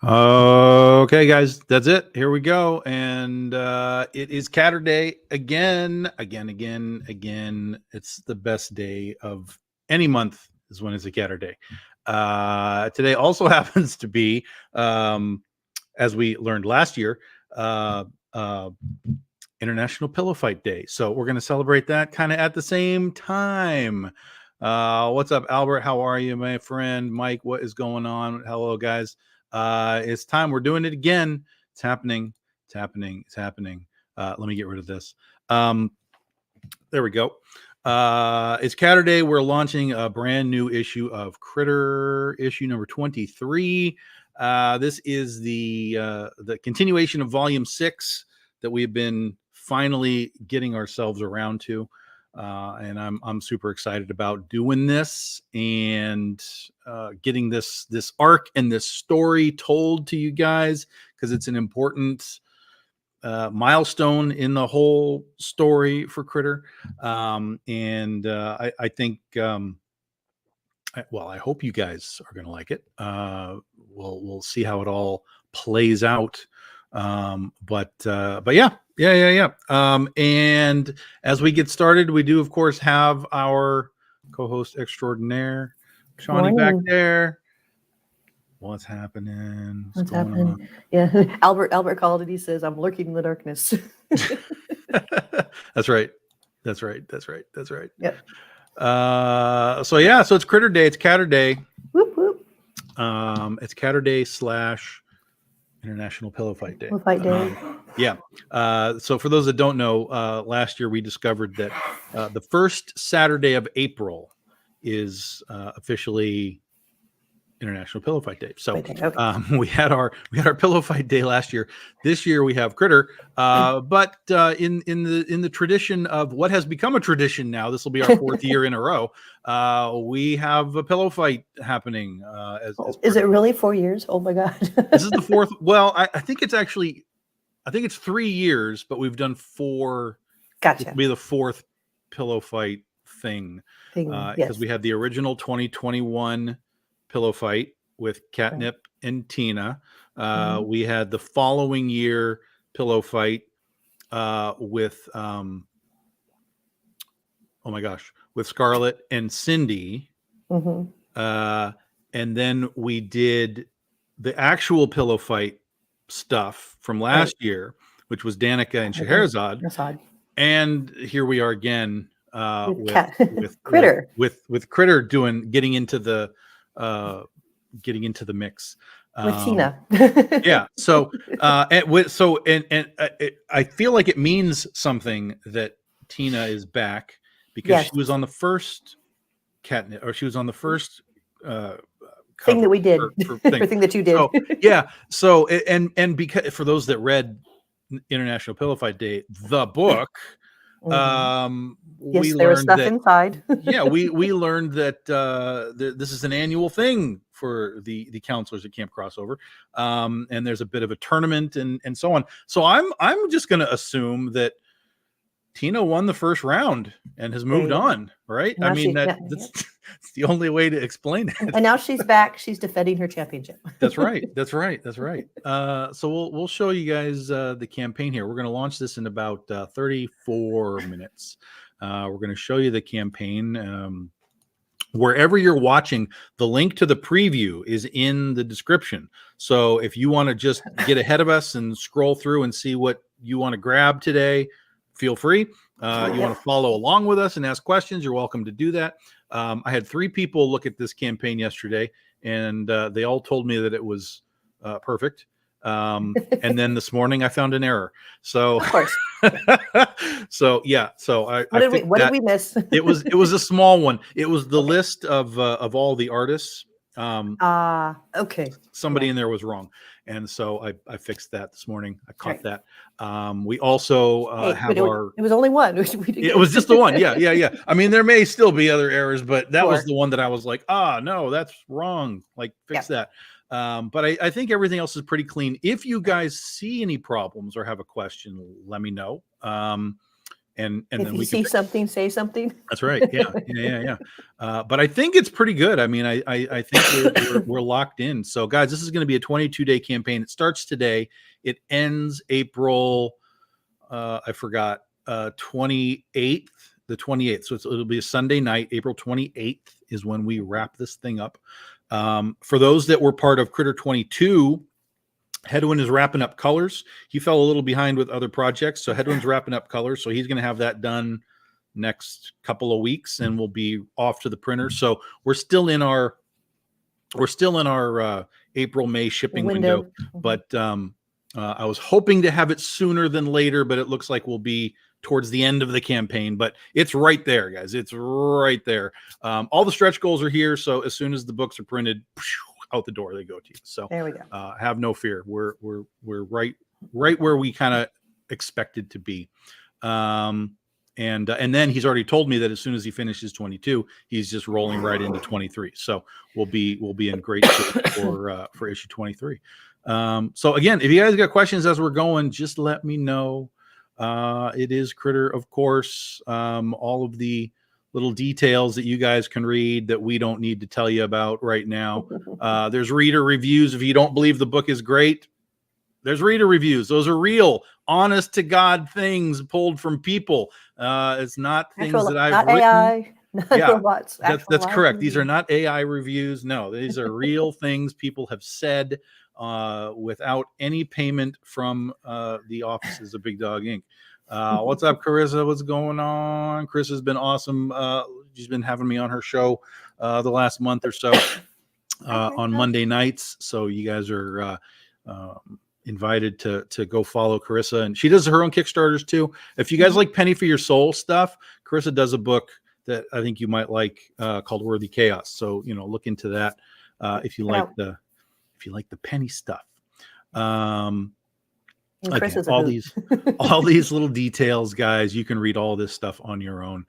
Okay, guys, that's it. Here we go. And it is Catter Day again. It's the best day of any month is when it's a Catter Day. Today also happens to be, as we learned last year, uh, uh, International Pillow Fight Day. So we're going to celebrate that kind of at the same time. What's up, Albert? How are you, my friend? Mike, what is going on? Hello, guys. It's time. We're doing it again. It's happening. It's happening. It's happening. Let me get rid of this. There we go. It's Catter Day. We're launching a brand new issue of Critter, issue number 23. This is the continuation of volume 6 that we've been finally getting ourselves around to. And I'm super excited about doing this and getting this arc and this story told to you guys, because it's an important milestone in the whole story for Critter. I think I hope you guys are going to like it. We'll see how it all plays out. But yeah. And as we get started, we do of course have our co-host extraordinaire, Shawnee, back there. What's happening? What's happening? On? Yeah, Albert called it. He says, "I'm lurking in the darkness." That's right. Yep. So it's Critter Day. It's Catter Day. Whoop whoop. It's Catter Day / International Pillow Fight Day. Pillow Fight Day. So for those that don't know, last year we discovered that the first Saturday of April is officially International Pillow Fight Day. So we had our Pillow Fight Day last year. This year we have Critter. But in the tradition of what has become a tradition now, this will be our 4th year in a row. We have a pillow fight happening. Is it really 4 years? Oh my God! This is the 4th. Well, I think it's 3 years, but we've done 4. Gotcha. It'll be the 4th pillow fight thing. Because we had the original 2021 pillow fight with Catnip and Tina. We had the following year pillow fight with with Scarlett and Cindy. And then we did the actual pillow fight stuff from last year, which was Danica and Scheherazade. And here we are again with Critter. With Critter getting into the mix with Tina. So I feel like it means something that Tina is back, because she was on the first Catnip, or she was on the first thing that we did, everything that you did. So and because for those that read International Pillow Fight Day, the book, we there was stuff inside. we learned that this is an annual thing for the counselors at Camp Crossover, and there's a bit of a tournament and so on. So I'm just going to assume that Tina won the first round and has moved on, right? Now that's the only way to explain it. And now she's back. She's defending her championship. That's right. So we'll show you guys the campaign here. We're going to launch this in about 34 minutes. We're going to show you the campaign. Wherever you're watching, the link to the preview is in the description. So if you want to just get ahead of us and scroll through and see what you want to grab today, feel free. You want to follow along with us and ask questions, you're welcome to do that. I had 3 people look at this campaign yesterday, and they all told me that it was perfect. And then this morning I found an error. So, of course. So what did we miss? it was a small one. It was the list of all the artists. Okay. Somebody in there was wrong, and so I fixed that this morning. I caught that. We also have our. It was only one. It was just the one. Yeah. I mean, there may still be other errors, but that was the one that I was like, no, that's wrong. Like, fix that. But I think everything else is pretty clean. If you guys see any problems or have a question, let me know. and If then you we can see something, say something. That's right. Yeah. But I think it's pretty good. I mean, I think we're locked in. So, guys, this is going to be a 22-day campaign. It starts today. It ends April. I forgot. 28th, the 28th. So it'll be a Sunday night. April 28th is when we wrap this thing up. For those that were part of Critter 22. Hedwin is wrapping up colors. He fell a little behind with other projects, so Hedwin's wrapping up colors. So he's going to have that done next couple of weeks, and we'll be off to the printer. So we're still in our April May shipping window. But I was hoping to have it sooner than later, but it looks like we'll be towards the end of the campaign. But it's right there, guys. It's right there. All the stretch goals are here. So as soon as the books are printed, out the door they go to you. So There we go. have no fear. We're right where we kind of expected to be. And then he's already told me that as soon as he finishes 22, he's just rolling right into 23. So we'll be in great shape for issue 23. So again, if you guys got questions as we're going, just let me know. It is Critter, of course. All of the little details that you guys can read that we don't need to tell you about right now. There's reader reviews. If you don't believe the book is great, there's reader reviews. Those are real, honest to God things pulled from people. It's not things that I've written. AI, not robots. That's correct. These are not AI reviews. No, these are real things people have said without any payment from the offices of Big Dog Inc. What's up, Carissa? What's going on? Chris has been awesome. She's been having me on her show the last month or so on Monday nights. So you guys are invited to go follow Carissa, and she does her own Kickstarters too. If you guys like Penny for Your Soul stuff, Carissa does a book that I think you might like called Worthy Chaos. So look into that if you like the penny stuff. Again, all these little details, guys, you can read all this stuff on your own.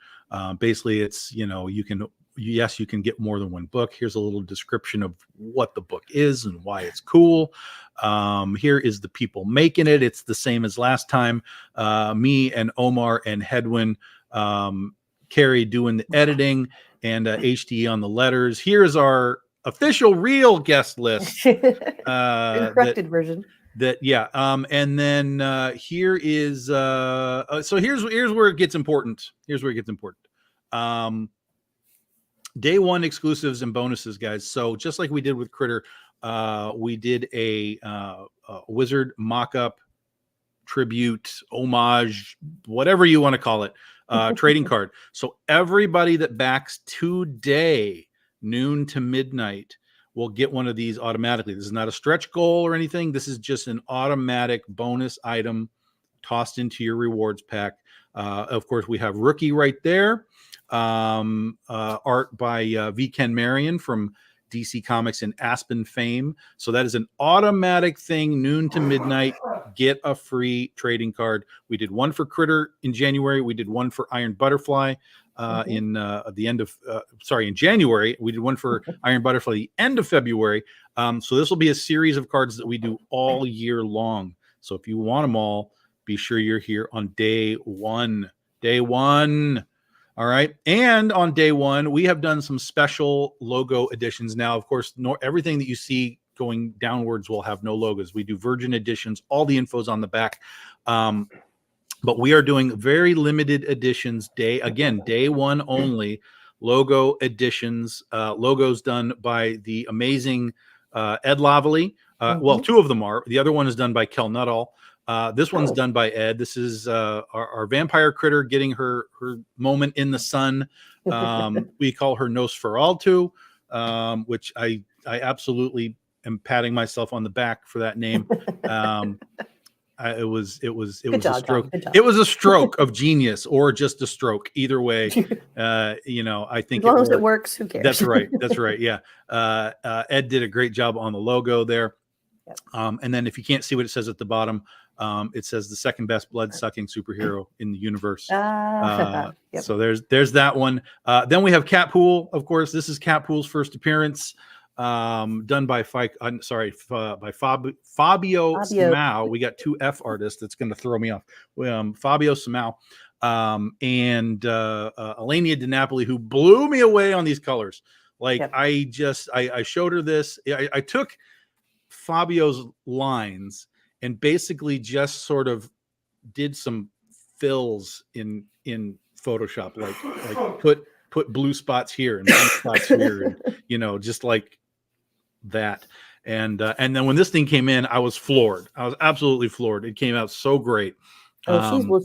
Basically, it's you can get more than one book. Here's a little description of what the book is and why it's cool. Here is the people making it. It's the same as last time. Me and Omar and Hedwin, Carrie doing the editing, and HDE on the letters. Here's our official real guest list. The corrected version. And then here is so here's where it gets important. Day one exclusives and bonuses, guys. So just like we did with Critter, we did a Wizard mock-up, tribute, homage, whatever you want to call it, trading card. So everybody that backs today, noon to midnight, will get one of these automatically. This is not a stretch goal or anything. This is just an automatic bonus item tossed into your rewards pack. Of course, we have Rookie right there. Art by V. Ken Marion from DC Comics and Aspen fame. So that is an automatic thing, noon to midnight. Get a free trading card. We did one for Critter in January. We did one for Iron Butterfly in January. We did one for Iron Butterfly the end of February. So this will be a series of cards that we do all year long. So if you want them all, be sure you're here on day one. All right. And on day one, we have done some special logo editions. Now, of course, everything that you see going downwards will have no logos. We do virgin editions. All the info's on the back. But we are doing very limited editions day one only, logo editions, logos done by the amazing Ed Lavallee. Well, two of them are. The other one is done by Kel Nuttall. This one's done by Ed. This is our vampire critter getting her moment in the sun. We call her Nosferatu, which I absolutely am patting myself on the back for that name. It was a stroke. It was a stroke of genius, or just a stroke. Either way, I think as long as it works, who cares? That's right. Yeah. Ed did a great job on the logo there. Yep. And then if you can't see what it says at the bottom, it says the second best blood-sucking superhero in the universe. Yep. So there's that one. Then we have Catpool. Of course, this is Catpool's first appearance. Done by Fabio Simao. We got two F artists. That's going to throw me off. Fabio Simao. and Elenia Di Napoli, who blew me away on these colors. Like Yep. I showed her this. I took Fabio's lines and basically just sort of did some fills in Photoshop, like put blue spots here and blue spots here, and just like that. And then when this thing came in, I was floored. I was absolutely floored. It came out so great. Oh,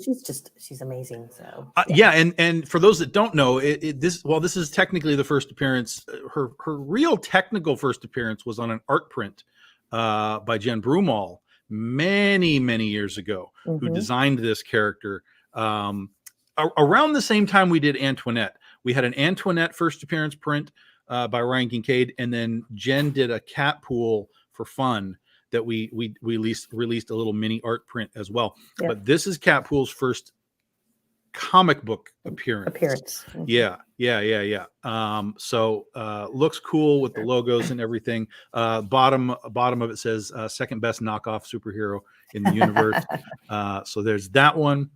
she's amazing. So yeah, and for those that don't know, this is technically the first appearance. Her real technical first appearance was on an art print by Jen Broomall many years ago, who designed this character. Around the same time we did Antoinette, we had an Antoinette first appearance print by Ryan Kincaid, and then Jen did a Catpool for fun that we released a little mini art print as well. Yep. But this is Catpool's first comic book appearance. Yeah. So looks cool with the logos and everything. Bottom of it says second best knockoff superhero in the universe. So there's that one.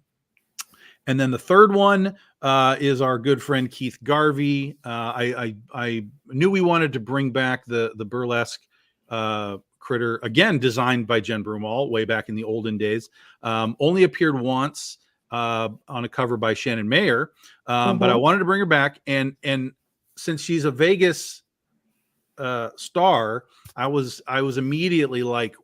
And then the third one is our good friend Keith Garvey. I knew we wanted to bring back the burlesque critter, again designed by Jen Broomall way back in the olden days. Only appeared once on a cover by Shannon Mayer, but I wanted to bring her back. And since she's a Vegas star, I was immediately like,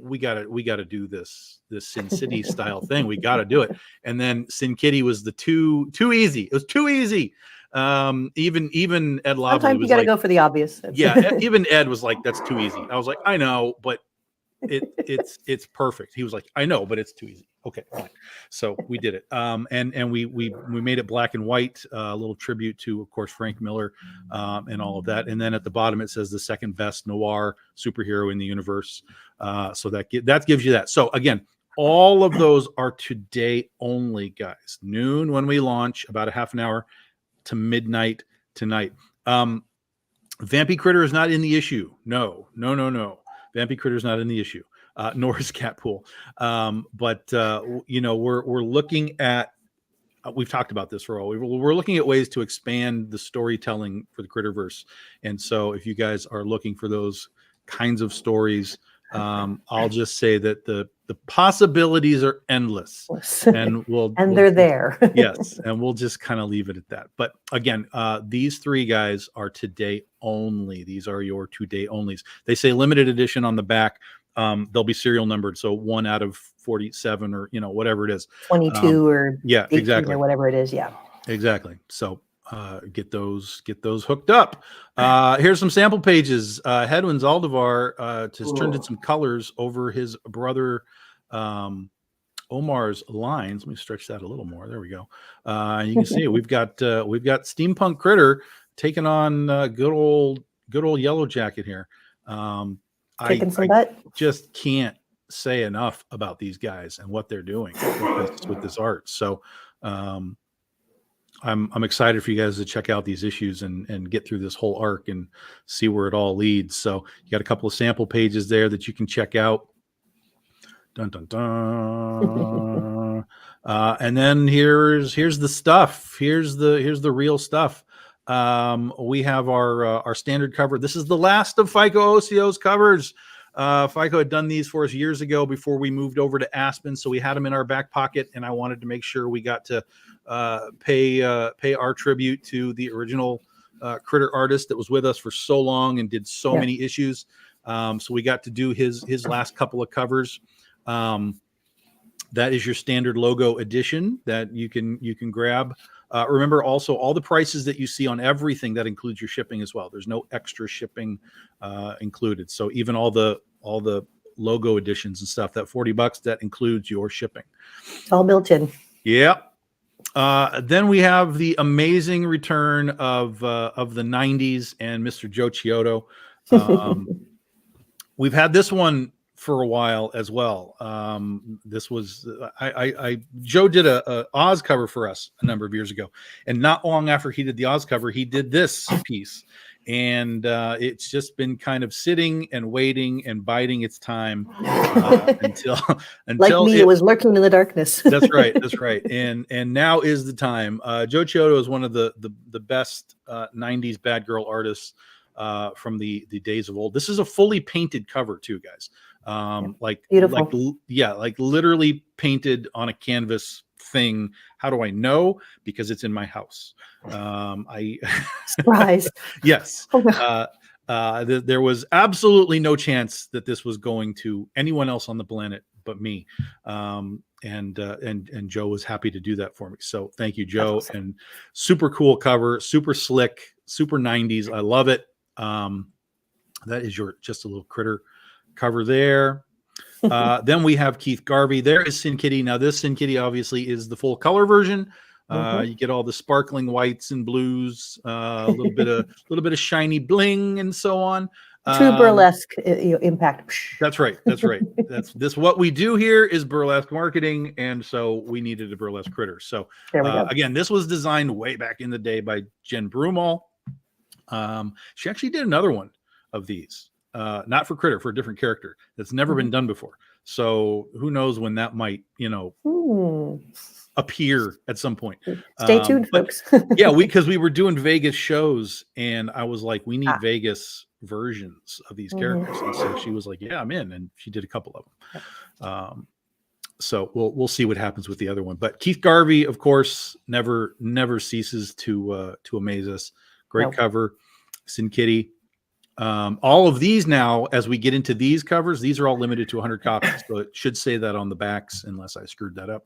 we gotta do this Sin City style thing. We gotta do it. And then Sin Kitty was too easy. It was too easy. Even Ed Lobley sometimes you gotta go for the obvious. Yeah, even Ed was like, that's too easy. I was like, I know, but it's perfect. He was like, I know, but it's too easy. Okay, fine. So we did it. And we made it black and white, a little tribute to, of course, Frank Miller, and all of that. And then at the bottom it says the second best noir superhero in the universe. So that gives you that. So again, all of those are today only, guys. Noon when we launch, about a half an hour to midnight tonight. Vampy Critter is not in the issue. No. Vampy Critter is not in the issue, nor is Catpool. But we're looking at. We've talked about this for all. We're looking at ways to expand the storytelling for the Critterverse, and so if you guys are looking for those kinds of stories, I'll just say that the possibilities are endless, and they're there. Yes, and we'll just kind of leave it at that. But again, these three guys are today only. These are your today onlys. They say limited edition on the back. They'll be serial numbered, so 1 out of 47, or whatever it is, 22 or 18 exactly, or whatever it is. Yeah, exactly. So get those hooked up. Here's some sample pages. Hedwin Zaldivar has turned in some colors over his brother Omar's lines. Let me stretch that a little more. There we go. You can see we've got Steampunk Critter taking on good old Yellow Jacket here. Kicking some butt. Just can't say enough about these guys and what they're doing with this art. So I'm excited for you guys to check out these issues and get through this whole arc and see where it all leads. So you got a couple of sample pages there that you can check out. Dun dun dun. And then here's the stuff. Here's the real stuff. We have our standard cover. This is the last of FICO OCO's covers. FICO had done these for us years ago before we moved over to Aspen, so we had them in our back pocket, and I wanted to make sure we got to pay our tribute to the original Critter artist that was with us for so long and did so many issues. So we got to do his last couple of covers. That is your standard logo edition that you can grab. Remember also all the prices that you see on everything, that includes your shipping as well. There's no extra shipping included. So even all the logo editions and stuff, that $40, that includes your shipping. It's all built in. Yeah. Then we have the amazing return of the 90s and Mr. Joe Chiodo. We've had this one for a while as well. This was Joe did a Oz cover for us a number of years ago, and not long after he did the Oz cover, he did this piece, and it's just been kind of sitting and waiting and biding its time until Like me, it was lurking in the darkness. That's right. That's right. And now is the time. Joe Chiodo is one of the best 90s bad girl artists from the days of old. This is a fully painted cover too, guys. Like Beautiful. like literally painted on a canvas thing. How do I know? Because it's in my house. Surprise. Yes. Oh, no. There was absolutely no chance that this was going to anyone else on the planet but me. And Joe was happy to do that for me. So thank you, Joe. Awesome. And super cool cover, super slick, super 90s. I love it. That is just a little critter cover there. Then we have Keith Garvey. There is Sin Kitty. Now this Sin Kitty obviously is the full color version. You get all the sparkling whites and blues, a little bit of shiny bling and so on. True burlesque impact. That's right. That's right. That's what we do here is burlesque marketing, and so we needed a burlesque critter. So There we go. again, this was designed way back in the day by Jen Broomall. She actually did another one of these, not for critter, for a different character that's never been done before. So who knows when that might, appear at some point. Stay tuned, folks. Yeah, because we were doing Vegas shows, and I was like, we need Vegas versions of these characters. And so she was like, yeah, I'm in, and she did a couple of them. So we'll see what happens with the other one. But Keith Garvey, of course, never ceases to amaze us. Great cover. Sin Kitty. All of these now, as we get into these covers, these are all limited to 100 copies. So it should say that on the backs, unless I screwed that up.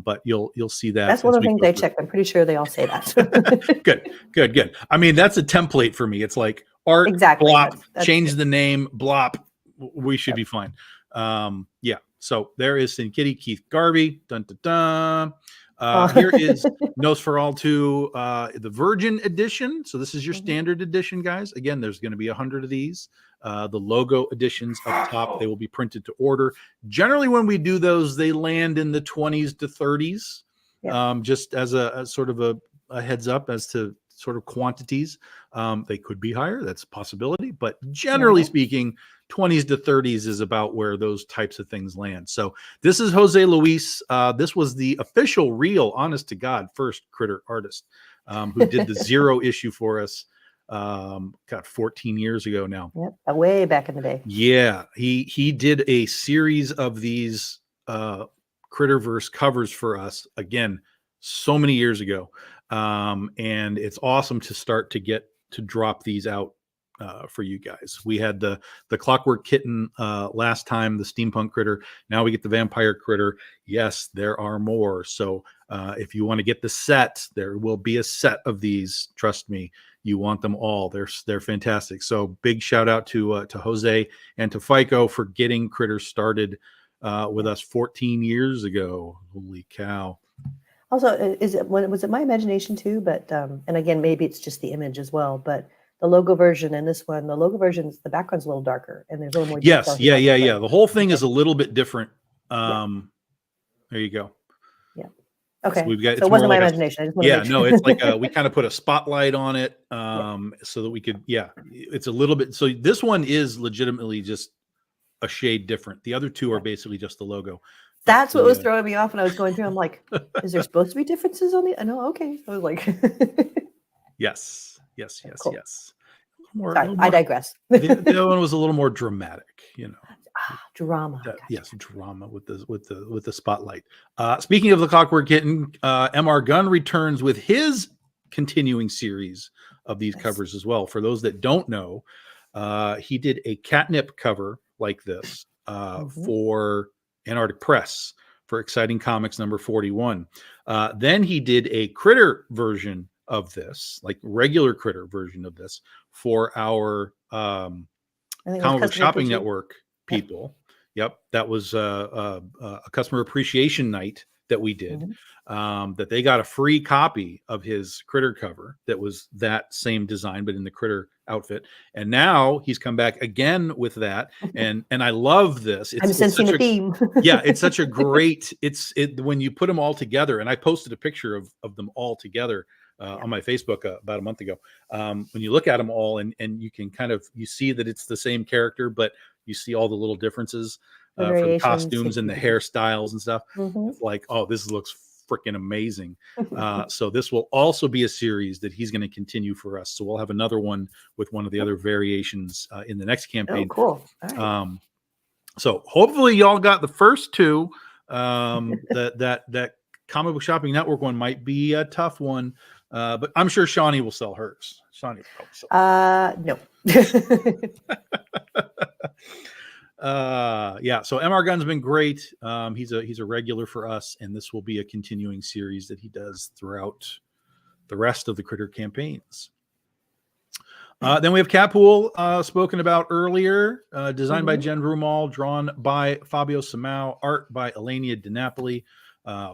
But you'll see that. That's one of the things I checked. I'm pretty sure they all say that. Good. I mean, that's a template for me. It's like art, blop, that's change the name, blop. We should be fine. Yeah. So there is Sin Kitty, Keith Garvey. Dun dun dun. Here is Nosferatu, the Virgin edition. So this is your standard edition, guys. Again, there's going to be 100 of these. The logo editions up top, they will be printed to order. Generally, when we do those, they land in the 20s to 30s, just as a sort of a heads up as to sort of quantities. They could be higher. That's a possibility. But generally speaking, 20s to 30s is about where those types of things land. So this is Jose Luis. This was the official, real, honest to God, first critter artist who did the Zero issue for us. 14 years ago now. Yep, way back in the day. Yeah, he did a series of these Critterverse covers for us. Again, so many years ago. And it's awesome to start to get to drop these out for you guys. We had the Clockwork Kitten last time, the Steampunk Critter. Now we get the Vampire Critter. Yes, there are more. So if you want to get the set, there will be a set of these. Trust me, you want them all. They're fantastic. So big shout out to Jose and to FICO for getting Critters started with us 14 years ago. Holy cow. Also, was it my imagination too? But and again, maybe it's just the image as well. But the logo version and this one, the logo version, the background's a little darker and there's a little more. Yes, yeah. The whole thing is a little bit different. There you go. Yeah. Okay. So we've got. So it wasn't my imagination. I just yeah, no, it's like we kind of put a spotlight on it, so that we could. Yeah, it's a little bit. So this one is legitimately just a shade different. The other two are basically just the logo. That's what was throwing me off when I was going through. I'm like, is there supposed to be differences on the? I know. Okay. I was like, yes. Cool. More, Sorry, I digress. The other one was a little more dramatic, Drama. Yes, drama with the spotlight. Speaking of the Clockwork Kitten, MR Gunn returns with his continuing series of these covers as well. For those that don't know, he did a Catnip cover like this for Antarctic Press for Exciting Comics number 41. Then he did a Critter version of this, like regular Critter version of this, for our Comic Book Shopping Network people. Yep, that was a customer appreciation night that we did. That they got a free copy of his Critter cover that was that same design, but in the Critter outfit. And now he's come back again with that, and I love this. I'm sensing a theme. Yeah, it's such a great. When you put them all together, and I posted a picture of them all together on my Facebook about a month ago. When you look at them all, and you can you see that it's the same character, but you see all the little differences The for the variations. costumes and the hairstyles and stuff. Mhm. It's like, oh, this looks freaking amazing. So this will also be a series that he's going to continue for us. So we'll have another one with one of the other variations in the next Oh, campaign. cool. All right. So hopefully y'all got the first two. That Comic Book Shopping Network one might be a tough one, but I'm sure Shawnee will sell hers. Shawnee will probably sell. No. Yeah. So MR Gun's been great. He's a regular for us, and this will be a continuing series that he does throughout the rest of the Critter campaigns. Then we have Catpool, spoken about earlier, designed by Jen Rumal, drawn by Fabio Samao, art by Elenia Di Napoli,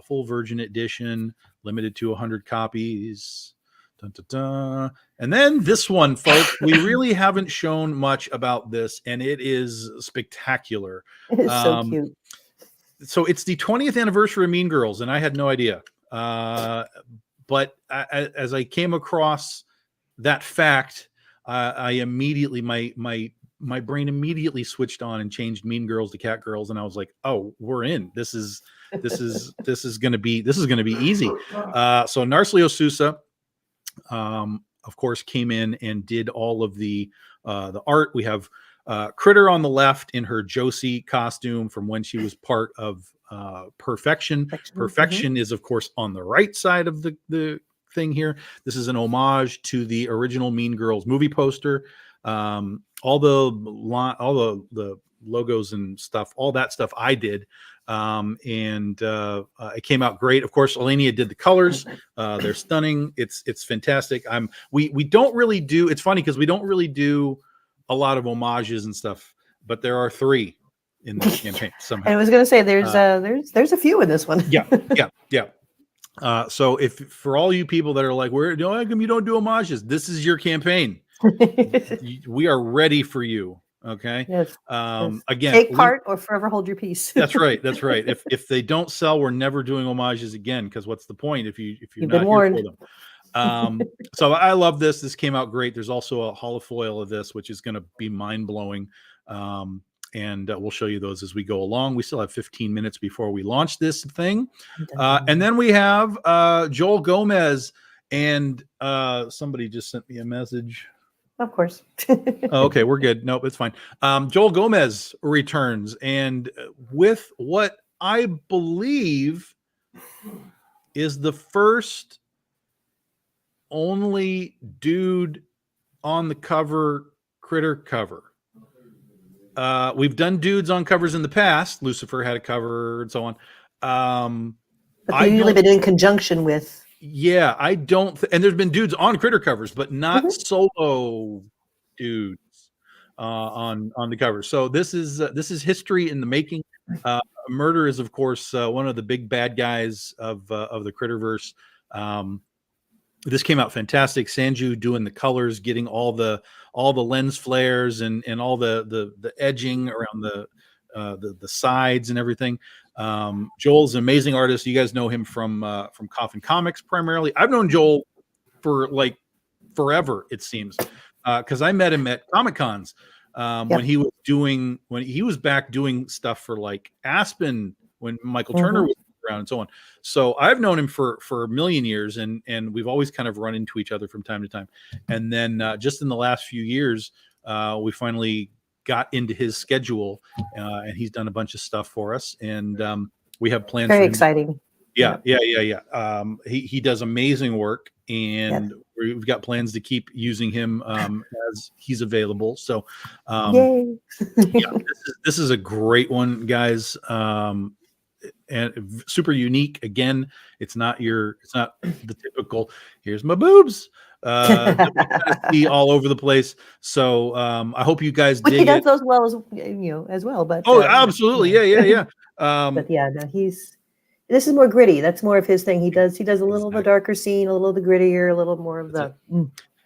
full Virgin edition, limited to 100 copies. Dun, dun, dun. And then this one, folks, we really haven't shown much about this, and it is spectacular. It's so cute. So it's the 20th anniversary of Mean Girls, and I had no idea. But as I came across that fact, I immediately my brain immediately switched on and changed Mean Girls to Cat Girls, and I was like, oh, we're in. This is gonna be easy. So Narciso Sousa, of course, came in and did all of the art. We have Critter on the left in her Josie costume from when she was part of Perfection. Perfection is, of course, on the right side of the thing here. This is an homage to the original Mean Girls movie poster. All the logos and stuff, all that stuff I did. It came out great. Of course, Elenia did the colors. They're stunning. It's fantastic. We don't really do, it's funny because we don't really do a lot of homages and stuff, but there are 3 in this campaign somehow. And I was going to say there's a few in this one. Yeah. So if for all you people that are like, how come you don't do homages? This is your campaign. We are ready for you. Okay. Yes. Again, take part or forever hold your peace. That's right. If they don't sell, we're never doing homages again, because what's the point if you've not been warned. Here for them? So I love this. This came out great. There's also a holofoil of this, which is going to be mind blowing. And we'll show you those as we go along. We still have 15 minutes before we launch this thing. And then we have Joel Gomez, and somebody just sent me a message. Of course. Oh, okay, we're good. Nope, it's fine. Joel Gomez returns, and with what I believe is the first only dude on the cover Critter cover. We've done dudes on covers in the past. Lucifer had a cover and so on. But they've usually been in conjunction with. Yeah, I don't. And there's been dudes on Critter covers, but not solo dudes on the cover. So this is history in the making. Murder is, of course, one of the big bad guys of the Critterverse. This came out fantastic. Sanju doing the colors, getting all the lens flares and all the edging around the sides and everything. Joel's an amazing artist. You guys know him from Coffin Comics primarily. I've known Joel for like forever, it seems, because I met him at Comic Cons when he was back doing stuff for like Aspen when Michael Turner was around and so on. So I've known him for a million years, and we've always kind of run into each other from time to time. And then just in the last few years, we finally got into his schedule, and he's done a bunch of stuff for us, and we have plans. Very exciting. Yeah. He does amazing work, and we've got plans to keep using him as he's available. So, Yay. this is a great one, guys. And super unique. Again, it's not the typical here's my boobs that we kind of see all over the place. So I hope you guys dig he does it. those well as well. But Absolutely. Yeah. But yeah, no, this is more gritty. That's more of his thing. He does a little of the darker scene, a little of the grittier, a little more of the.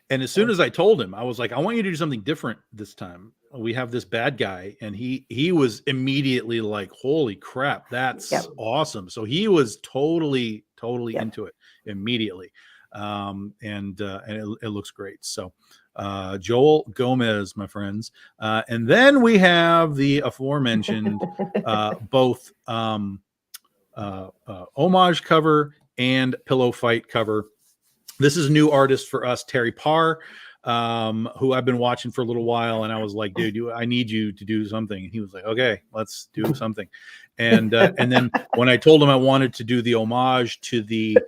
And as soon as I told him, I was like, I want you to do something different this time. We have this bad guy, and he was immediately like, holy crap, that's awesome. So he was totally into it immediately. it looks great. So Joel Gomez, my friends, and then we have the aforementioned both homage cover and pillow fight cover. This is a new artist for us, Terry Parr, who I've been watching for a little while, and I was like, dude, I need you to do something. And he was like, okay, let's do something. And then when I told him I wanted to do the homage to the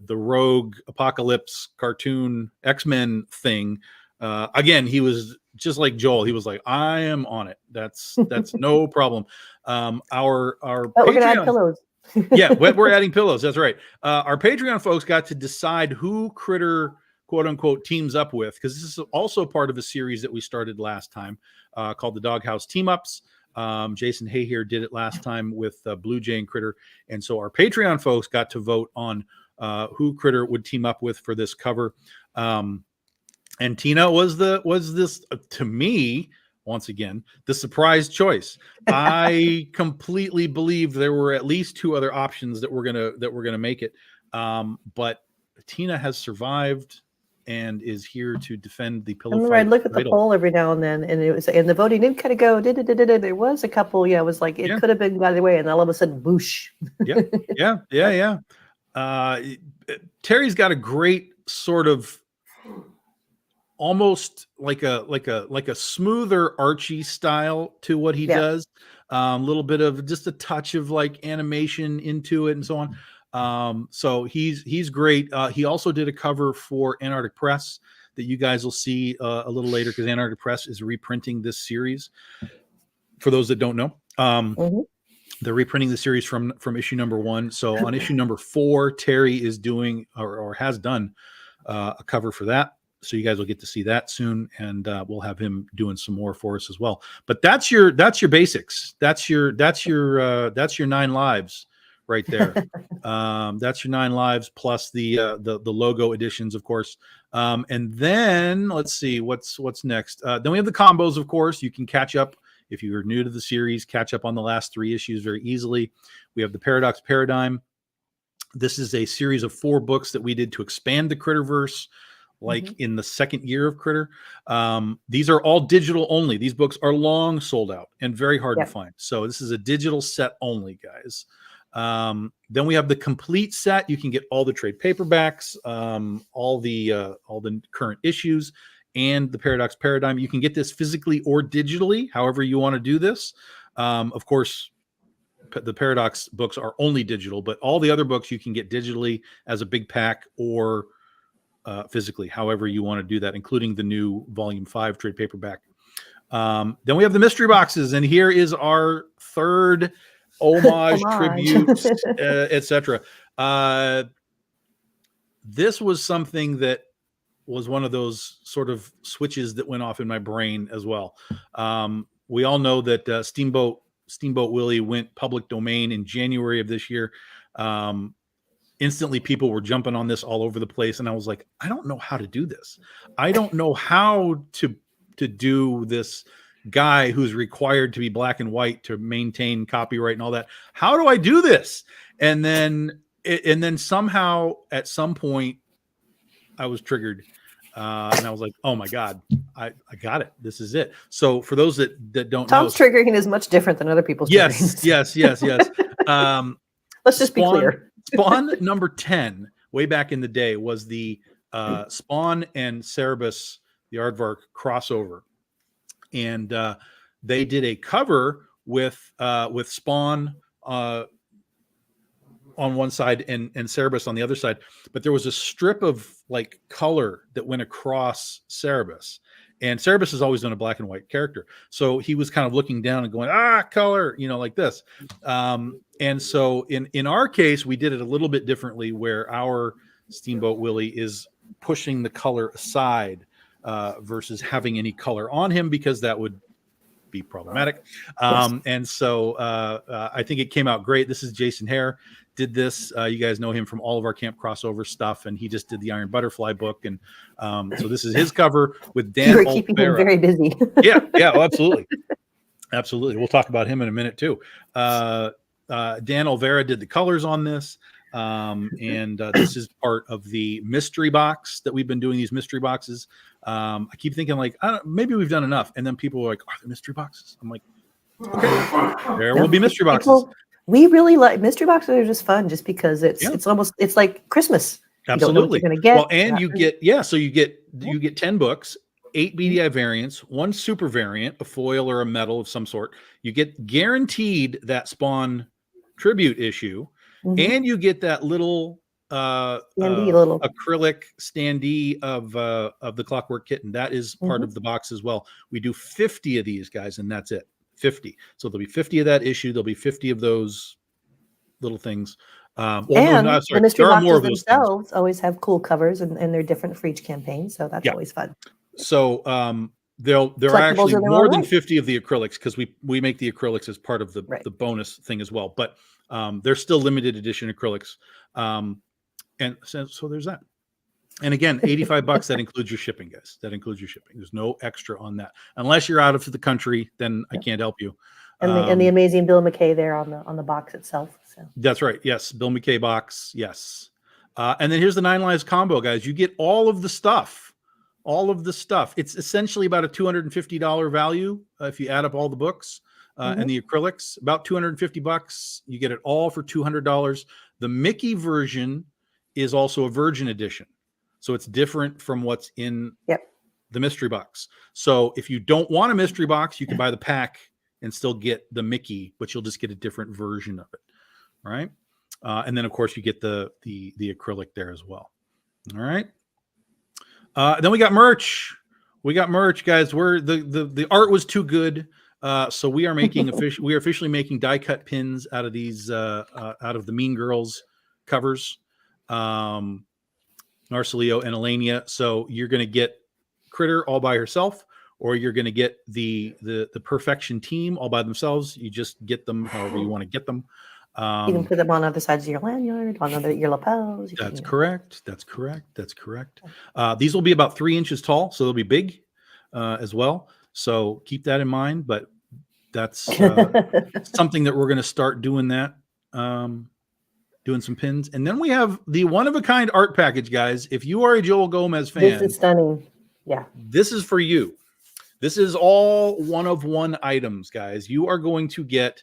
Rogue Apocalypse cartoon X-Men thing, again, he was just like Joel. He was like, I am on it. That's no problem. Our But we're gonna add Patreon, pillows. yeah, we're adding pillows. That's right. Our Patreon folks got to decide who Critter, quote unquote, teams up with, because this is also part of a series that we started last time called the Doghouse Team Ups. Jason Hay here did it last time with Blue Jay and Critter. And so our Patreon folks got to vote on who Critter would team up with for this cover. And Tina was this to me, once again, the surprise choice. I completely believed there were at least two other options that were gonna make it. But Tina has survived and is here to defend the pillow. I remember I'd look at the poll every now and then, and the voting didn't kind of go. There was a couple. Yeah, it was like it could have been the other way, and all of a sudden, boosh. Yeah. Terry's got a great sort of almost like a smoother Archie style to what he does. A little bit of just a touch of like animation into it and so on. So he's great. He also did a cover for Antarctic Press that you guys will see a little later, because Antarctic Press is reprinting this series. For those that don't know, they're reprinting the series from issue number 1. So on issue number 4, Terry is doing or has done a cover for that. So you guys will get to see that soon, and we'll have him doing some more for us as well. But that's your basics. That's your 9 lives right there. That's your 9 lives plus the logo editions, of course. And then let's see what's next. Then we have the combos, of course. You can catch up if you're new to the series. Catch up on the last 3 issues very easily. We have the Paradox Paradigm. This is a series of 4 books that we did to expand the Critterverse. In the second year of Critter. These are all digital only. These books are long sold out and very hard to find. So this is a digital set only, guys. Then we have the complete set. You can get all the trade paperbacks, all the current issues, and the Paradox Paradigm. You can get this physically or digitally, however you want to do this. Of course, the Paradox books are only digital, but all the other books you can get digitally as a big pack or physically, however you want to do that, including the new volume 5 trade paperback. Then we have the mystery boxes, and here is our third homage tribute, etc. This was something that was one of those sort of switches that went off in my brain as well. We all know that Steamboat Willie went public domain in January of this year. Instantly people were jumping on this all over the place, and I was like, I don't know how to do this. I don't know how to do this guy who's required to be black and white to maintain copyright and all that. How do I do this? And then somehow at some point I was triggered, and I was like, oh my God, I got it. This is it. So for those that don't Tom's know, triggering is much different than other people's. Yes. Let's just be clear. Spawn number 10, way back in the day, was the Spawn and Cerebus, the Aardvark crossover, and they did a cover with Spawn on one side and Cerebus on the other side, but there was a strip of like color that went across Cerebus. And Cerebus has always been a black and white character. So he was kind of looking down and going, color, like this. And so in our case, we did it a little bit differently, where our Steamboat Willie is pushing the color aside versus having any color on him, because that would be problematic. And so I think it came out great. This is Jason Hare did this. You guys know him from all of our Camp Crossover stuff, and he just did the Iron Butterfly book. And so this is his cover with Dan. You were keeping him very busy. Yeah, absolutely. We'll talk about him in a minute too. Dan Olvera did the colors on this. And this is part of the mystery box that we've been doing, these mystery boxes. I keep thinking like, maybe we've done enough. And then people are like, are there mystery boxes? I'm like, okay, there will be mystery boxes. We really like mystery boxes. Are just fun, just because it's almost like Christmas. Absolutely. You don't know what you're gonna get. Well, and you get so you get 10 books, 8 BDI variants, 1 super variant, a foil or a metal of some sort. You get guaranteed that Spawn tribute issue, and you get that little little acrylic standee of the Clockwork Kitten. That is part of the box as well. We do 50 of these guys, and that's it. 50. So there'll be 50 of that issue. There'll be 50 of those little things. The mystery boxes themselves always have cool covers, and they're different for each campaign. So that's always fun. So there are actually more than 50 of the acrylics, because we make the acrylics as part of the bonus thing as well. But they're still limited edition acrylics. And so there's that. And again, $85, that includes your shipping, guys. That includes your shipping. There's no extra on that. Unless you're out of the country, then I can't help you. And the amazing Bill McKay there on the box itself. So that's right. Yes, Bill McKay box. Yes. And then here's the 9 Lives combo, guys. You get all of the stuff. All of the stuff. It's essentially about a $250 value if you add up all the books and the acrylics. About $250. You get it all for $200. The Mickey version is also a Virgin edition. So it's different from what's in the mystery box. So if you don't want a mystery box, you can buy the pack and still get the Mickey, but you'll just get a different version of it. All right. And then of course you get the acrylic there as well. All right. Then we got merch. We got merch, guys. The art was too good. So we are making officially making die cut pins out of these out of the Mean Girls covers. Narcelio and Elenia. So you're going to get Critter all by herself, or you're going to get the Perfection team all by themselves. You just get them however you want to get them. You can put them on other sides of your lanyard, on your lapels. That's correct. That's correct. That's correct. These will be about 3 inches tall, so they'll be big as well. So keep that in mind. But that's something that we're going to start doing that. Doing some pins. And then we have the one-of-a-kind art package, guys. If you are a Joel Gomez fan, this is stunning. Yeah. This is for you. This is all one-of-one items, guys. You are going to get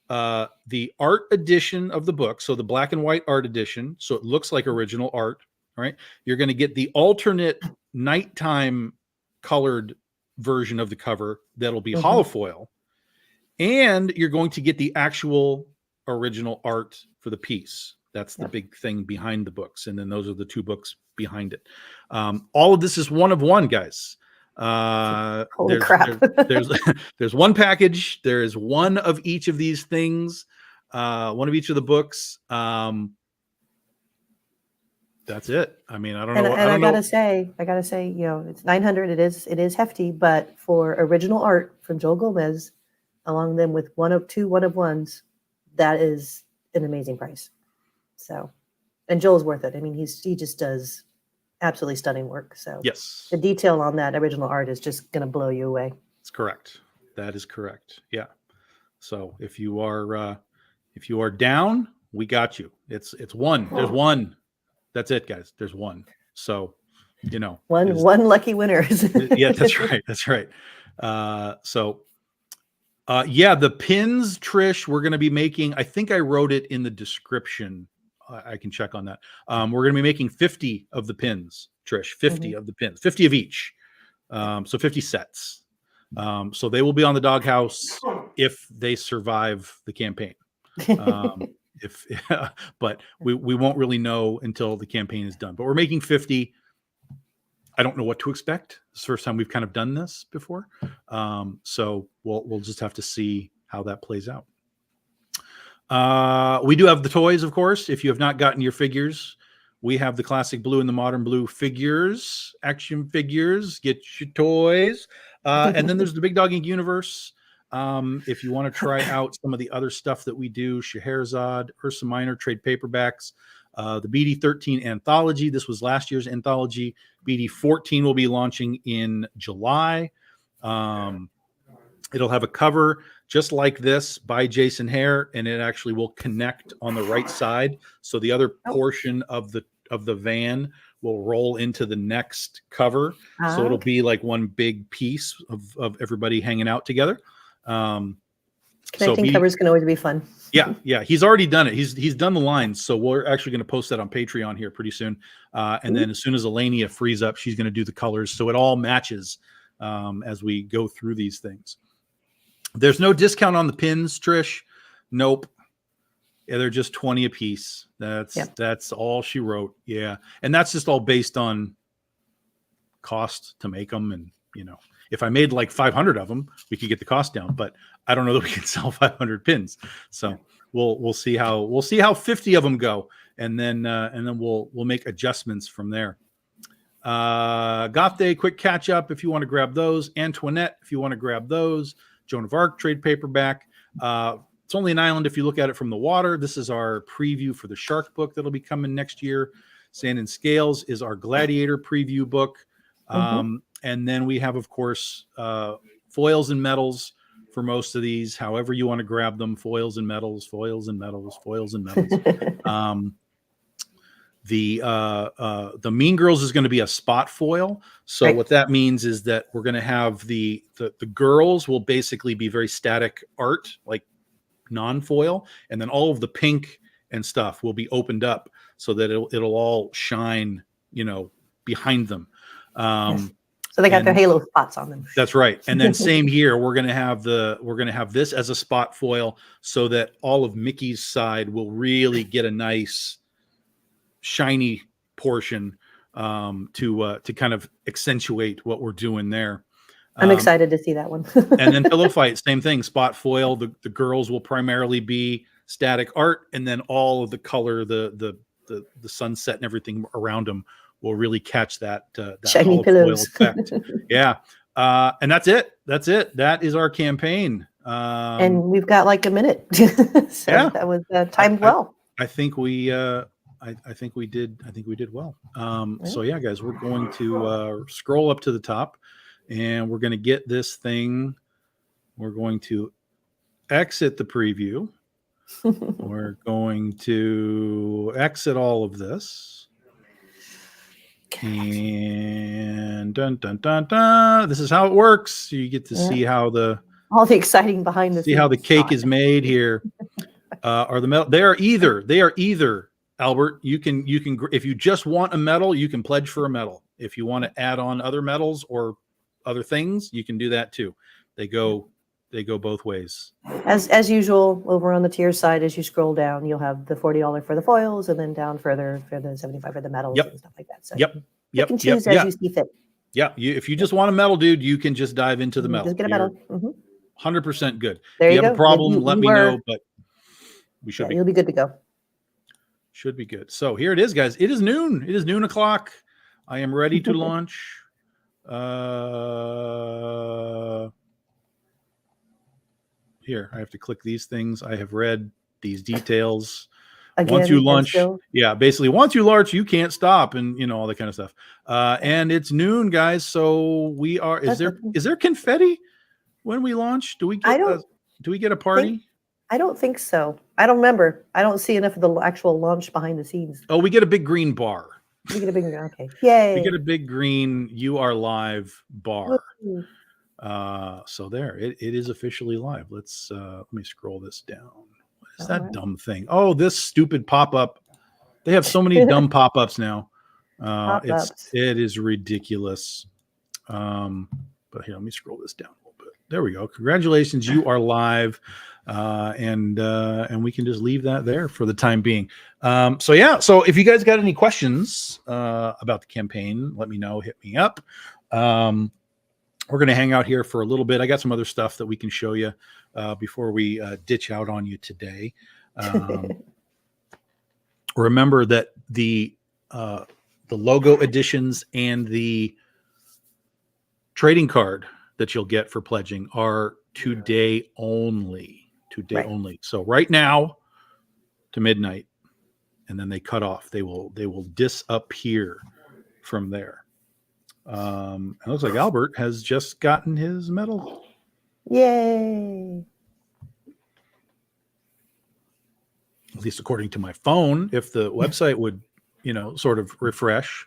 the art edition of the book, so the black and white art edition, so it looks like original art. All right. You're going to get the alternate nighttime colored version of the cover that'll be holofoil. And you're going to get the actual original art for the piece. That's the big thing behind the books. And then those are the 2 books behind it. All of this is one of one, guys. Holy crap. There's one package. There is one of each of these things, one of each of the books. That's it. I mean, I don't know. I gotta say, it's $900. It is hefty, but for original art from Joel Gomez, along them with 1 of 2 one-of-ones, that is an amazing price. So, and Joel's worth it. I mean, he just does absolutely stunning work. So yes, the detail on that original art is just going to blow you away. That's correct. That is correct. Yeah. So if you are down, we got you. It's one. There's one. That's it, guys. There's one. So, one lucky winner. Yeah, that's right. That's right. The pins, Trish, we're going to be making, I think I wrote it in the description. I can check on that. We're going to be making 50 of the pins, Trish, 50 of the pins, 50 of each. So 50 sets. So they will be on the Doghouse if they survive the campaign. But we won't really know until the campaign is done. But we're making 50. I don't know what to expect. It's the first time we've kind of done this before. So we'll just have to see how that plays out. We do have the toys, of course. If you have not gotten your figures, we have the classic blue and the modern blue figures, action figures. Get your toys. And then there's the Big Dog Inc. universe. If you want to try out some of the other stuff that we do, Scheherazade, Ursa Minor trade paperbacks, the BD13 anthology. This was last year's anthology. BD14 will be launching in July. It'll have a cover just like this by Jason Hare, and it actually will connect on the right side. So the other portion of the van will roll into the next cover. So it'll Okay. be like one big piece of everybody hanging out together. Connecting covers can always be fun. Yeah, he's already done it. He's done the lines, so we're actually going to post that on Patreon here pretty soon. And then as soon as Elenia frees up, she's going to do the colors, so it all matches as we go through these things. There's no discount on the pins, Trish. Nope. Yeah, they're just 20 a piece. That's all she wrote. Yeah, and that's just all based on cost to make them, and if I made like 500 of them, we could get the cost down, but I don't know that we can sell 500 pins. So we'll see how 50 of them go, and then we'll make adjustments from there. Goth Day, quick catch up if you want to grab those. Antoinette, if you want to grab those. Joan of Arc trade paperback. It's only an island if you look at it from the water. This is our preview for the Shark book that'll be coming next year. Sand and Scales is our Gladiator preview book. And then we have, of course, foils and metals for most of these. However you want to grab them, foils and metals, foils and metals, foils and metals. The Mean Girls is going to be a spot foil. So what that means is that we're going to have the girls will basically be very static art, like non-foil, and then all of the pink and stuff will be opened up so that it'll all shine, behind them. So they got their halo spots on them. That's right. And then same here, we're going to have this as a spot foil so that all of Mickey's side will really get a nice shiny portion to kind of accentuate what we're doing there. I'm excited to see that one. And then Pillow Fight, same thing, spot foil. The girls will primarily be static art, and then all of the color, the sunset and everything around them will really catch that shiny pillows effect. Yeah. And that's it. That is our campaign. And we've got like a minute. So that was timed well. I think we did well. So yeah, guys, we're going to scroll up to the top, and we're going to get this thing. We're going to exit the preview. We're going to exit all of this. And dun dun dun dun. This is how it works. You get to see how all the exciting behind the scenes. How the cake is made here. Are the metal? They are either Albert. You can if you just want a medal, you can pledge for a medal. If you want to add on other medals or other things, you can do that too. They go both ways. As usual, over on the tier side, as you scroll down, you'll have the $40 for the foils, and then down further for the $75 for the medals and stuff like that. So you can choose as you see fit. Yeah, if you just want a medal, dude, you can just dive into the medal. Just get a medal. 100% good. There if you you have a problem, let me know. But we should be. You'll be good to go. Should be good. So here it is, guys. It is noon. It is noon o'clock. I am ready to launch. Here, I have to click these things. I have read these details. Again, once you launch, basically, once you launch, you can't stop, and all that kind of stuff. And it's noon, guys. So we are. Is there confetti when we launch? Do we get a party? I don't think so. I don't remember. I don't see enough of the actual launch behind the scenes. Oh, we get a big green bar. We get a big green. Okay. Yay. We get a big green "You Are Live" bar. So there, it is officially live. Let me scroll this down. What is that dumb thing? Oh, this stupid pop-up. They have so many dumb pop-ups now. It is ridiculous. But here, let me scroll this down a little bit. There we go. Congratulations, you are live. And we can just leave that there for the time being. So if you guys got any questions about the campaign, let me know. Hit me up. We're going to hang out here for a little bit. I got some other stuff that we can show you before we ditch out on you today. Remember that the logo editions and the trading card that you'll get for pledging are today only. Only. So right now to midnight, and then they cut off. They will disappear from there. It looks like Albert has just gotten his medal. Yay! least according to my phone, if the website would, sort of refresh.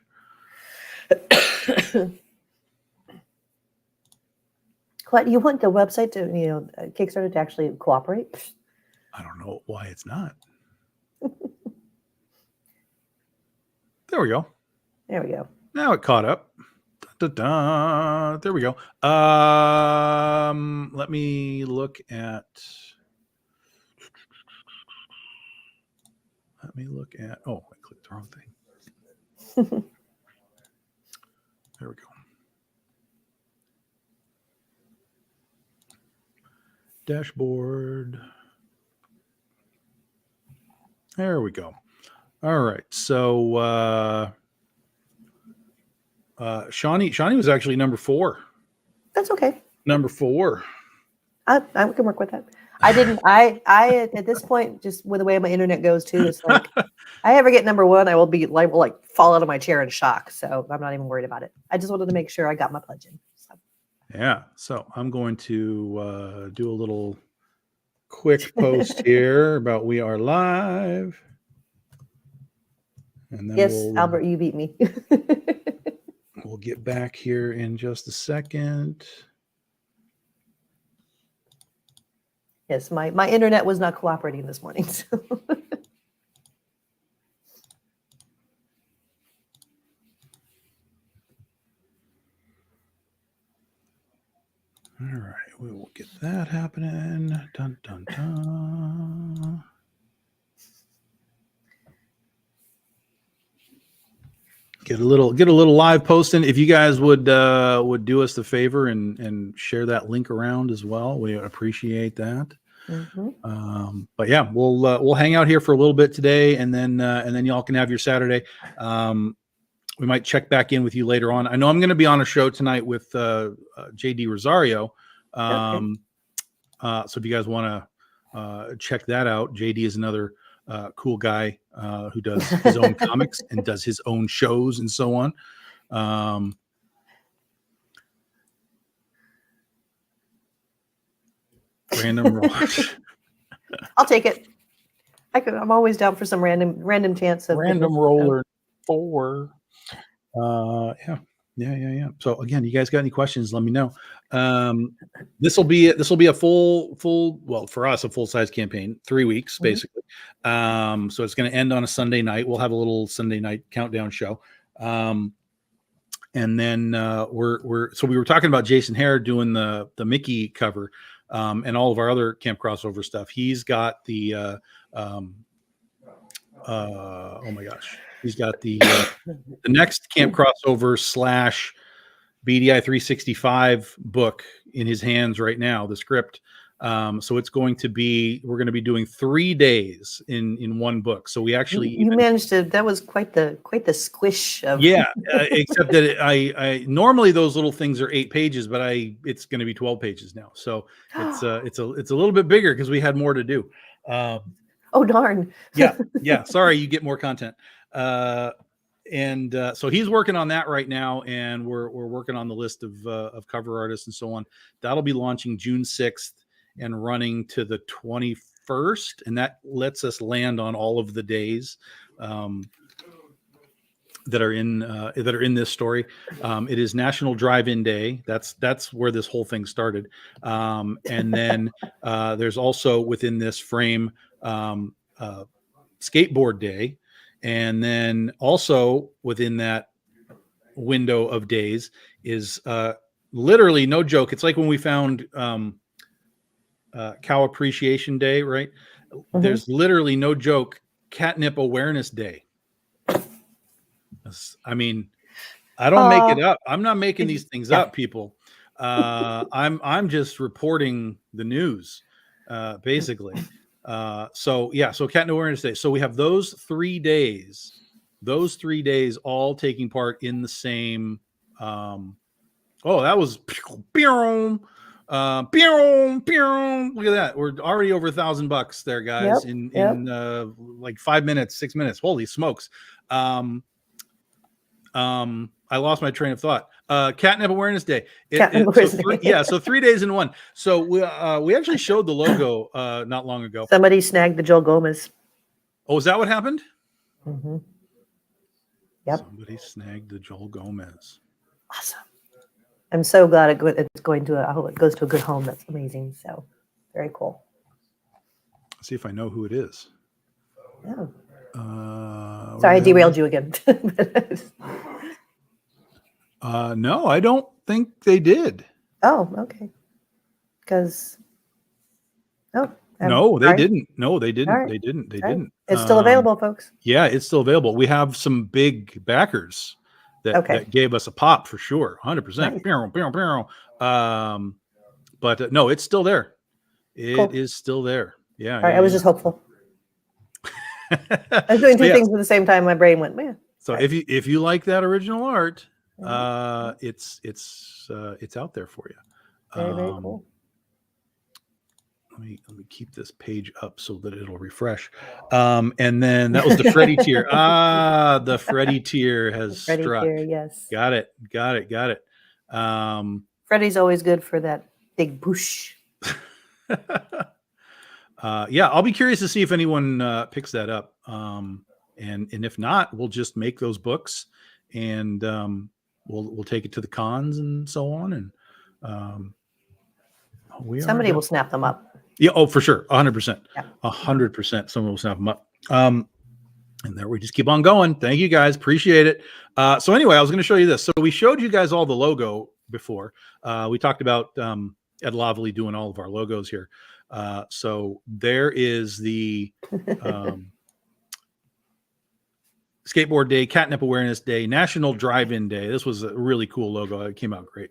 What you want the website to, Kickstarter to actually cooperate? I don't know why it's not. There we go. There we go. Now it caught up. There we go. Let me look at. Oh, I clicked the wrong thing. There we go. Dashboard. There we go. All right. So Shawnee was actually number 4. That's okay. Number 4. I can work with that. I at this point, just with the way my internet goes too, it's like I ever get number 1, I will be like fall out of my chair in shock. So I'm not even worried about it. I just wanted to make sure I got my pledge in. So. Yeah. So I'm going to do a little quick post here about we are live. And then Yes, Albert, you beat me. We'll get back here in just a second. Yes, my internet was not cooperating this morning. So. All right, we will get that happening. Dun dun dun. Get a little live posting. If you guys would do us the favor and share that link around as well, we appreciate that. Mm-hmm. But yeah, we'll hang out here for a little bit today, and then y'all can have your Saturday. We might check back in with you later on. I know I'm going to be on a show tonight with JD Rosario. So if you guys want to check that out, JD is another cool guy who does his own comics and does his own shows and so on. Random roll. I'll take it. I'm always down for some random chance of random roller 4. Yeah. So again, you guys got any questions? Let me know. This will be a full, well, for us, a full-size campaign, 3 weeks basically. So it's going to end on a Sunday night. We'll have a little Sunday night countdown show. And then we were talking about Jason Hare doing the Mickey cover, and all of our other Camp Crossover stuff. He's got the oh my gosh. He's got the next Camp Crossover / BDI 365 book in his hands right now, the script. So it's going to be, we're going to be doing 3 days in one book. So we actually you managed to, that was quite the squish of except that I normally those little things are 8 pages, but it's going to be 12 pages now. So it's a little bit bigger because we had more to do. Oh darn. Yeah. Sorry, you get more content. So he's working on that right now, and we're working on the list of cover artists and so on. That'll be launching June 6th and running to the 21st, and that lets us land on all of the days that are in this story. It is National Drive-In Day. That's where this whole thing started. And then there's also within this frame Skateboard Day. And then also within that window of days is literally, no joke, it's like when we found Cow Appreciation Day, right? Mm-hmm. There's literally, no joke, Catnip Awareness Day. I mean, I don't make it up. I'm not making these things up, people. I'm just reporting the news, basically. So Catnip Awareness Day. So we have those 3 days all taking part in the same. That was look at that. We're already over $1,000 there, guys. In like 5 minutes, 6 minutes. Holy smokes. I lost my train of thought. Catnip Awareness Day. So 3 days in one. So we actually showed the logo not long ago. Somebody snagged the Joel Gomez. Oh, is that what happened? Mm-hmm. Yep. Somebody snagged the Joel Gomez. Awesome. I'm so glad it's going to I hope it goes to a good home. That's amazing. So very cool. Let's see if I know who it is. Yeah. Where Sorry, I the hell derailed is you again. No, I don't think they did. Oh, okay. Because No, they sorry. didn't. No, they didn't. All right. They didn't. They All right. didn't. It's still available, folks. Yeah, it's still available. We have some big backers Okay. that gave us a pop for sure, 100%. Nice. But no, it's still there. It Cool. is still there. Yeah. All right. I was just hopeful. I was So, doing two yeah. things at the same time. My brain went, man. So Right. if you like that original art, Mhm. it's out there for you. Very, very cool. Let me keep this page up so that it'll refresh. And then that was the Freddy tier. The Freddy tier has Freddy struck. tier, yes. Got it. Freddy's always good for that big push. Yeah, I'll be curious to see if anyone picks that up. And if not, we'll just make those books and we'll take it to the cons and so on. And Somebody will snap them up. Yeah. Oh, for sure. 100%. Yeah. 100%. Someone will snap them up. And there we just keep on going. Thank you guys. Appreciate it. So anyway, I was going to show you this. So we showed you guys all the logo before. We talked about Ed Loveley doing all of our logos here. So there is the Skateboard Day, Catnip Awareness Day, National Drive-In Day. This was a really cool logo. It came out great.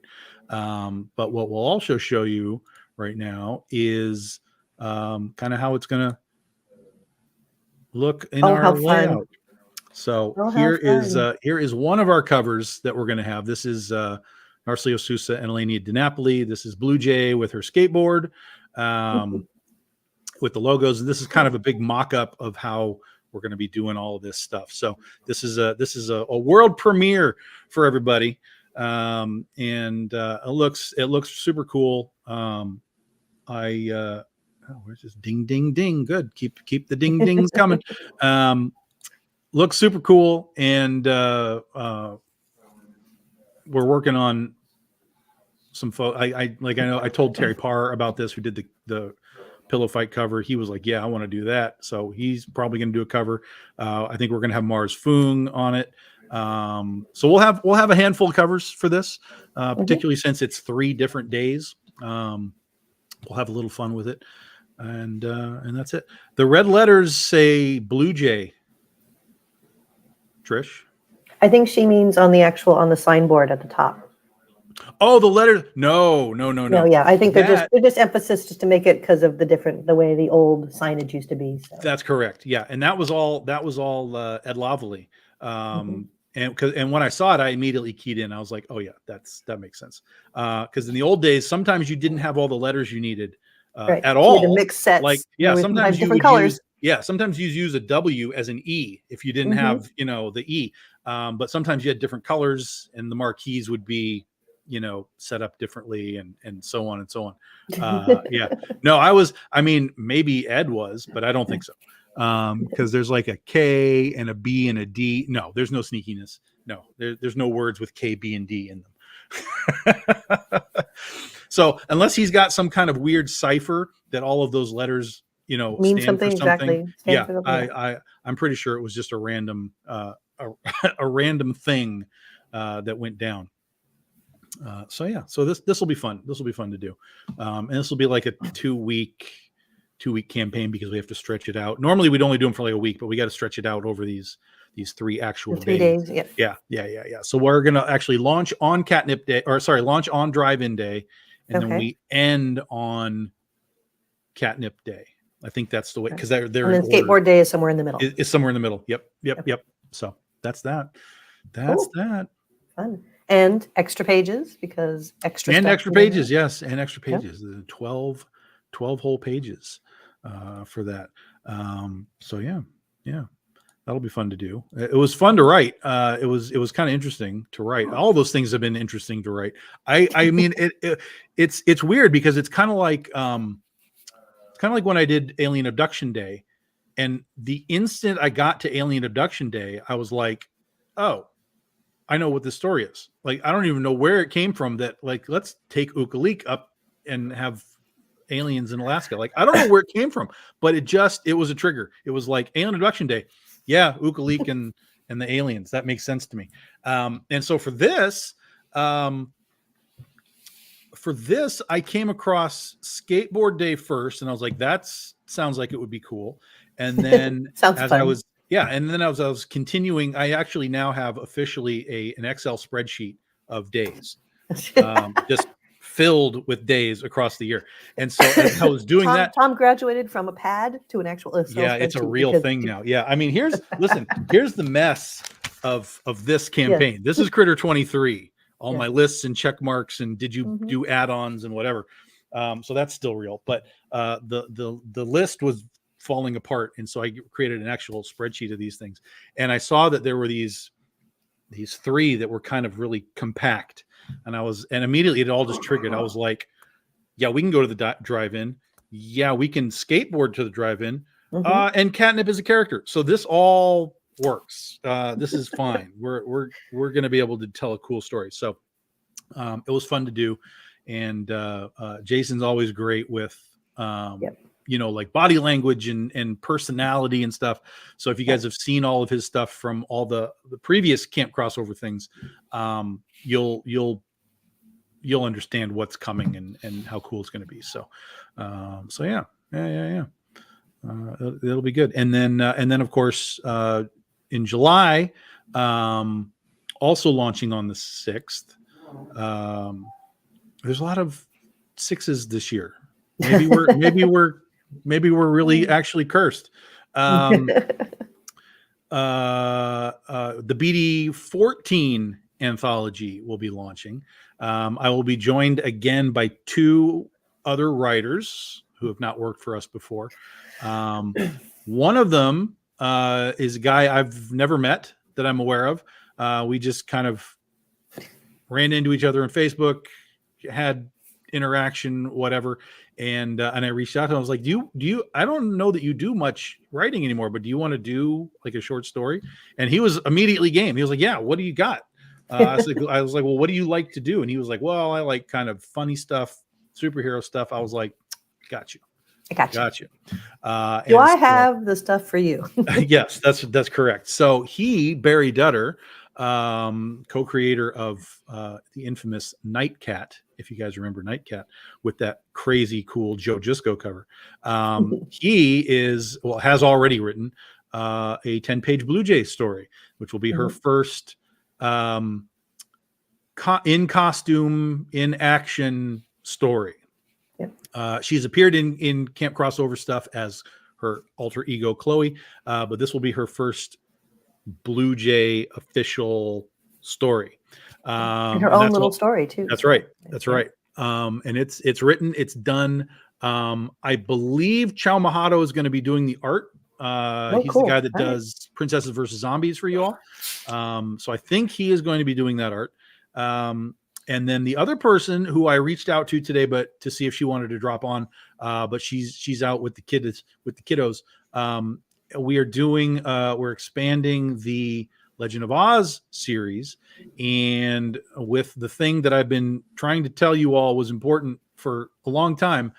But what we'll also show you right now is kind of how it's going to look in our layout. So here is one of our covers that we're going to have. This is Narciso Sousa and Eleni DiNapoli. This is Blue Jay with her skateboard with the logos. And this is kind of a big mock-up of how we're going to be doing all of this stuff. So this is a world premiere for everybody. And it looks super cool. Where's this ding, ding, ding? Good. Keep the ding dings coming. Looks super cool. And we're working on some I told Terry Parr about this, who did the Pillow Fight cover. He was like, yeah, I want to do that. So he's probably going to do a cover. I think we're going to have Mars Fung on it. So we'll have a handful of covers for this, particularly since it's 3 different days. We'll have a little fun with it. And that's it. The red letters say Blue Jay. Trish? I think she means on the signboard at the top. Oh, the letter. No. Yeah, I think they're just emphasis just to make it because of the way the old signage used to be. So. That's correct. Yeah, and that was all Ed Loveley. And when I saw it, I immediately keyed in. I was like, oh yeah, that makes sense. Because in the old days, sometimes you didn't have all the letters you needed at all. You had to mix sets. Like sometimes you would colors. sometimes you use a W as an E if you didn't have the E. But sometimes you had different colors, and the marquees would be set up differently and so on and so on. Yeah. No, maybe Ed was, but I don't think so. Because there's like a K and a B and a D. No, there's no sneakiness. No, there's no words with K, B, and D in them. So unless he's got some kind of weird cipher that all of those letters, mean something exactly. I'm pretty sure it was just a random thing that went down. So this will be fun. This will be fun to do, and this will be like a 2-week campaign because we have to stretch it out. Normally we'd only do them for like a week, but we got to stretch it out over these 3 actual days. Yeah. So we're gonna actually launch on Catnip Day, launch on Drive-In Day, and then we end on Catnip Day. I think that's the way, because they're and then Skateboard Day is somewhere in the middle. It's somewhere in the middle. Yep. So that's that. Cool. That. Fun. And extra pages because extra pages, yes, and extra pages. 12 whole pages for that. So yeah, that'll be fun to do. It was fun to write. It was kind of interesting to write. All those things have been interesting to write. I mean, it's weird because it's kind of like when I did Alien Abduction Day, And the instant I got to Alien Abduction Day, I was like, oh, I know what this story is. Like, I don't even know where it came from that, like, let's take Ukalik up and have aliens in Alaska. Like, I don't know where it came from, but it was a trigger. It was like Alien Abduction Day. Yeah, Ukalik and the aliens. That makes sense to me. And so for this, I came across Skateboard Day first, and I was like, that sounds like it would be cool. And then Sounds as fun. I was continuing, I actually now have officially an Excel spreadsheet of days, just filled with days across the year. And so as I was doing Tom graduated from a pad to an actual Excel yeah, it's a spreadsheet real because- thing now. Yeah, I mean, here's the mess of this campaign. This is Critter 23. All my lists and check marks, and did you do add-ons and whatever. So that's still real, but the list was falling apart, and so I created an actual spreadsheet of these things. And I saw that there were these three that were kind of really compact, and immediately it all just triggered. I was like, yeah, we can go to the drive-in. Yeah, we can skateboard to the drive-in. And Catnip is a character, so this all works. This is fine. We're going to be able to tell a cool story. So it was fun to do, and Jason's always great with like body language and personality and stuff. So if you guys have seen all of his stuff from all the previous Camp Crossover things, you'll understand what's coming and how cool it's going to be. So yeah. It'll be good. And then of course, in July, also launching on the 6th. There's a lot of 6s this year. Maybe we're really actually cursed. The BD 14 anthology will be launching. I will be joined again by 2 other writers who have not worked for us before. One of them is a guy I've never met that I'm aware of. We just kind of ran into each other on Facebook, had interaction, whatever. And I reached out to him. I was like, do you, I don't know that you do much writing anymore, but do you want to do like a short story? And he was immediately game. He was like, yeah, what do you got? I was like, well, what do you like to do? And he was like, well, I like kind of funny stuff, superhero stuff. I was like, got you. I got you. Do I have the stuff for you? Yes, that's correct. So Barry Dutter, co-creator of the infamous Nightcat, if you guys remember Nightcat, with that crazy cool Joe Jusko cover. He has already written a 10-page Blue Jay story, which will be her first in costume, in action story. Yep. She's appeared in Camp Crossover stuff as her alter ego Chloe, but this will be her first Blue Jay official story. And her own little story too. That's right. That's right. And it's written, it's done. I believe Chow Mahato is going to be doing the art. He's the guy that does Princesses versus Zombies for you all. So I think he is going to be doing that art. And then the other person who I reached out to today, but to see if she wanted to drop on, but she's out with the kiddos. We're expanding the Legend of Oz series, and with the thing that I've been trying to tell you all was important for a long time.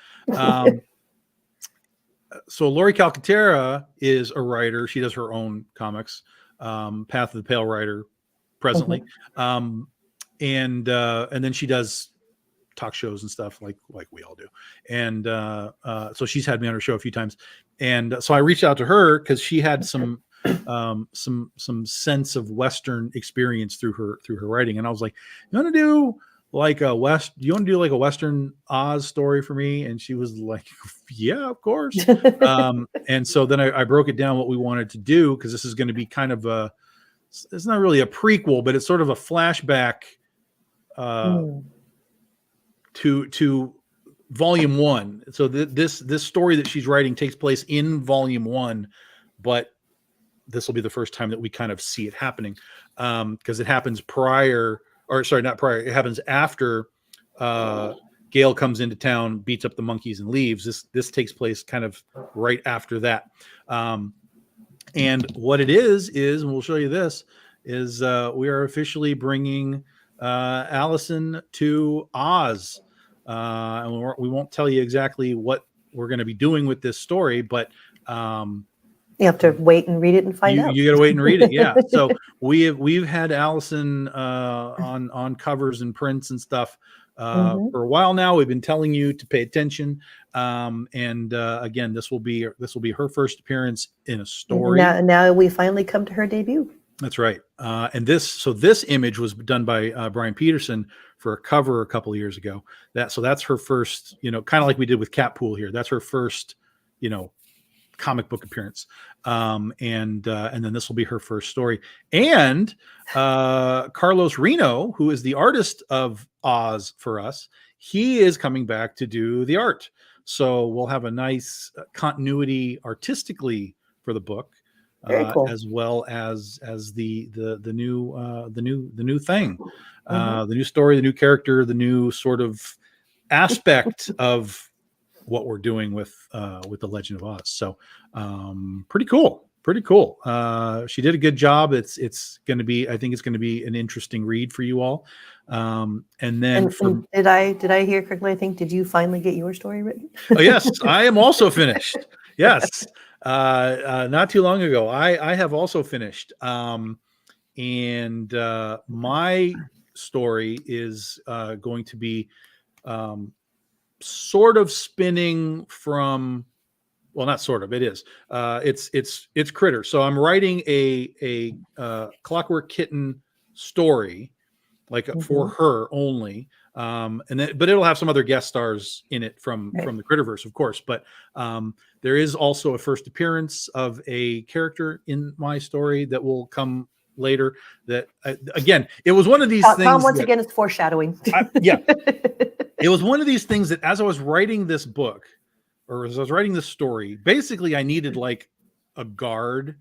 So Lori Calcaterra is a writer. She does her own comics, Path of the Pale Rider presently. And then she does talk shows and stuff like we all do. And so she's had me on her show a few times. And so I reached out to her because she had some sense of Western experience through her writing. And I was like, you want to do like a Western Oz story for me? And she was like, yeah, of course. And so then I broke it down what we wanted to do, because this is going to be kind of it's not really a prequel, but it's sort of a flashback to volume 1. So this story that she's writing takes place in volume 1, but this will be the first time that we kind of see it happening, because it happens it happens after Gale comes into town, beats up the monkeys, and leaves. This takes place kind of right after that. And what it is, and we'll show you this, is we are officially bringing Allison to Oz. And we won't tell you exactly what we're going to be doing with this story, but you have to wait and read it and find out. You got to wait and read it. Yeah. So we've had Allison on covers and prints and stuff for a while now. We've been telling you to pay attention. And again, this will be her first appearance in a story. Now we finally come to her debut. That's right. And this image was done by Brian Peterson for a cover a couple of years ago. So that's her first, kind of like we did with Catpool here. That's her first, comic book appearance. And then this will be her first story. And Carlos Reno, who is the artist of Oz for us, he is coming back to do the art. So we'll have a nice continuity artistically for the book. Very cool. As well as the new thing, the new story, the new character, the new sort of aspect of what we're doing with the Legend of Oz. So pretty cool. She did a good job. It's going to be, I think it's going to be an interesting read for you all. And then did I hear correctly? I think, did you finally get your story written? Oh yes, I am also finished. Yes. Not too long ago, I have also finished. And my story is going to be sort of spinning from, well, not sort of, it is. It's Critter. So I'm writing a Clockwork Kitten story, like for her only. But it'll have some other guest stars in it from the Critterverse, of course. But there is also a first appearance of a character in my story that will come later. That again, it was one of these things. Tom, once again, it's foreshadowing. It was one of these things that as I was writing this book, or as I was writing this story, basically I needed like a guard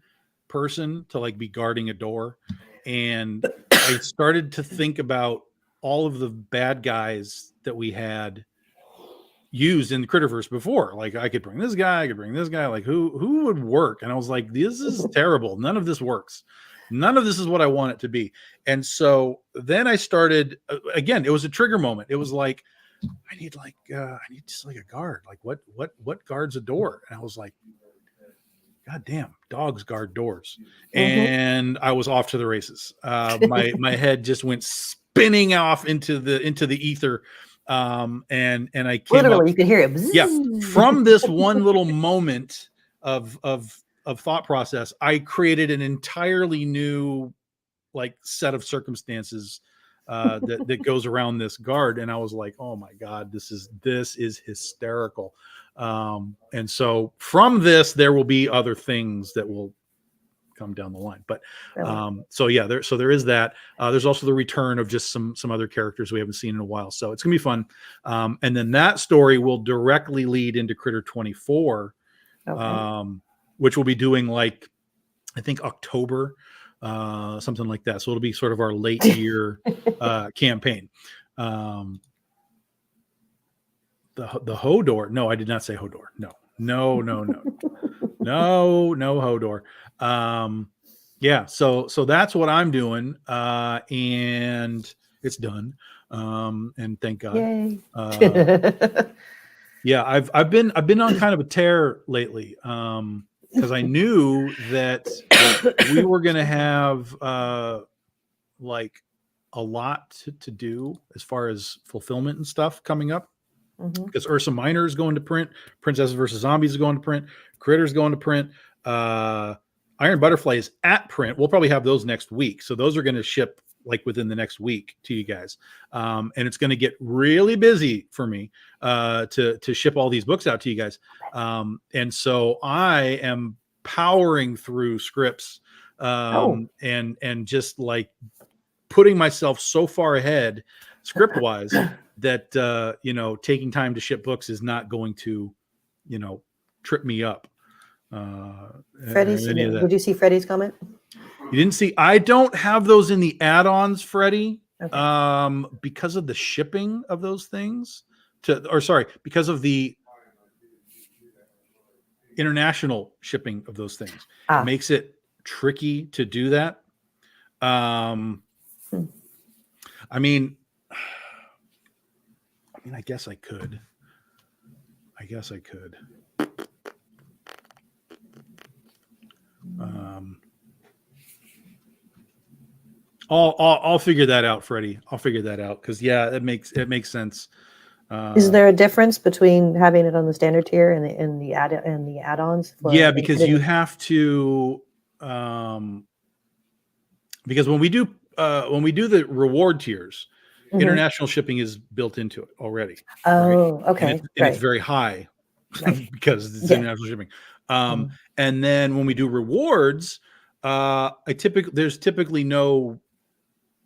person to like be guarding a door, and I started to think about all of the bad guys that we had used in the Critterverse before. Like I could bring this guy, I could bring this guy, like who would work? And I was like, this is terrible. None of this works. None of this is what I want it to be. And so then I started, again, it was a trigger moment. It was like, I need just like a guard. Like what guards a door? And I was like, God damn, dogs guard doors. And I was off to the races. My head just went spinning off into the ether. And I came literally up, you could hear it. Bzzz. Yeah. From this one little moment of thought process, I created an entirely new like set of circumstances that goes around this guard. And I was like, oh my God, this is hysterical. And so from this, there will be other things that will come down the line. But so there is that. There's also the return of just some other characters we haven't seen in a while. So it's gonna be fun. And then that story will directly lead into Critter 24, which we'll be doing like, I think October, something like that. So it'll be sort of our late year campaign. The Hodor. No, I did not say Hodor. No Hodor. Yeah. So that's what I'm doing. And it's done. And thank God. Yay. Yeah, I've been on kind of a tear lately. Because I knew that we were going to have like a lot to do as far as fulfillment and stuff coming up. Because Ursa Minor is going to print, Princesses versus Zombies is going to print, Critter's going to print, Iron Butterfly is at print. We'll probably have those next week. So those are going to ship like within the next week to you guys. And it's going to get really busy for me to ship all these books out to you guys. And so I am powering through scripts and just like putting myself so far ahead script wise that, taking time to ship books is not going to, trip me up. Freddie's, did you see Freddie's comment? You didn't see? I don't have those in the add-ons, Freddie, because of the shipping of those things because of the international shipping of those things. Ah. It makes it tricky to do that. I mean, I guess I could. I'll figure that out, Freddie. I'll figure that out because it makes sense. Is there a difference between having it on the standard tier and the add-ons? Yeah, because you have to. Because when we do the reward tiers, international shipping is built into it already. Oh, right? Okay. And it's very high because it's international shipping. And then when we do rewards, there's typically no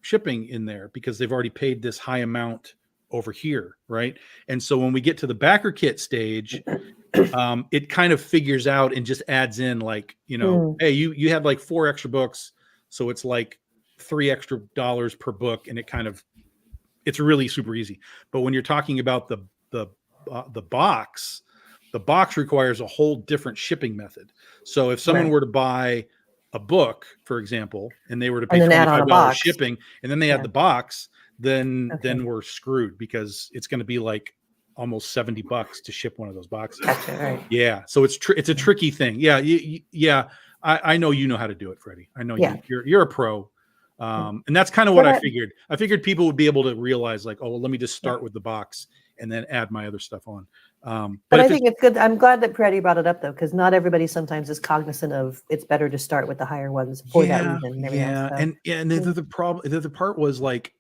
shipping in there because they've already paid this high amount over here, right? And so when we get to the backer kit stage, it kind of figures out and just adds in like, hey, you had like 4 extra books, so it's like $3 extra per book, and it's really super easy. But when you're talking about the box requires a whole different shipping method. So if someone were to buy a book, for example, and they were to pay $25 shipping, and then they add the box, then we're screwed because it's going to be like almost $70 to ship one of those boxes. Gotcha, right. Yeah, so it's a tricky thing. Yeah, I know you know how to do it, Freddie. I know you're a pro. And that's kind of what I figured. I figured people would be able to realize like, oh, well, let me just start with the box and then add my other stuff on. But I think it's good. I'm glad that Freddie brought it up though, because not everybody sometimes is cognizant of it's better to start with the higher ones for that reason. And the part was like,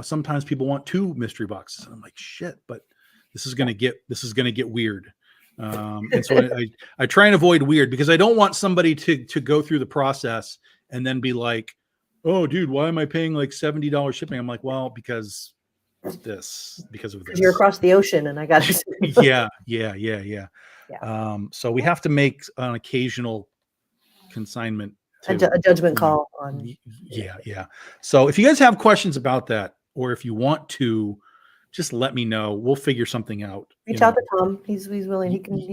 sometimes people want 2 mystery boxes, and I'm like, shit, but this is gonna get weird. And so I try and avoid weird because I don't want somebody to go through the process and then be like, oh, dude, why am I paying like $70 shipping? I'm like, well, because of this. You're across the ocean, and I got to. Yeah. So we have to make an occasional consignment. A judgment call on. Yeah. So if you guys have questions about that, or if you want to, just let me know. We'll figure something out. Reach out to Tom. He's willing. He can.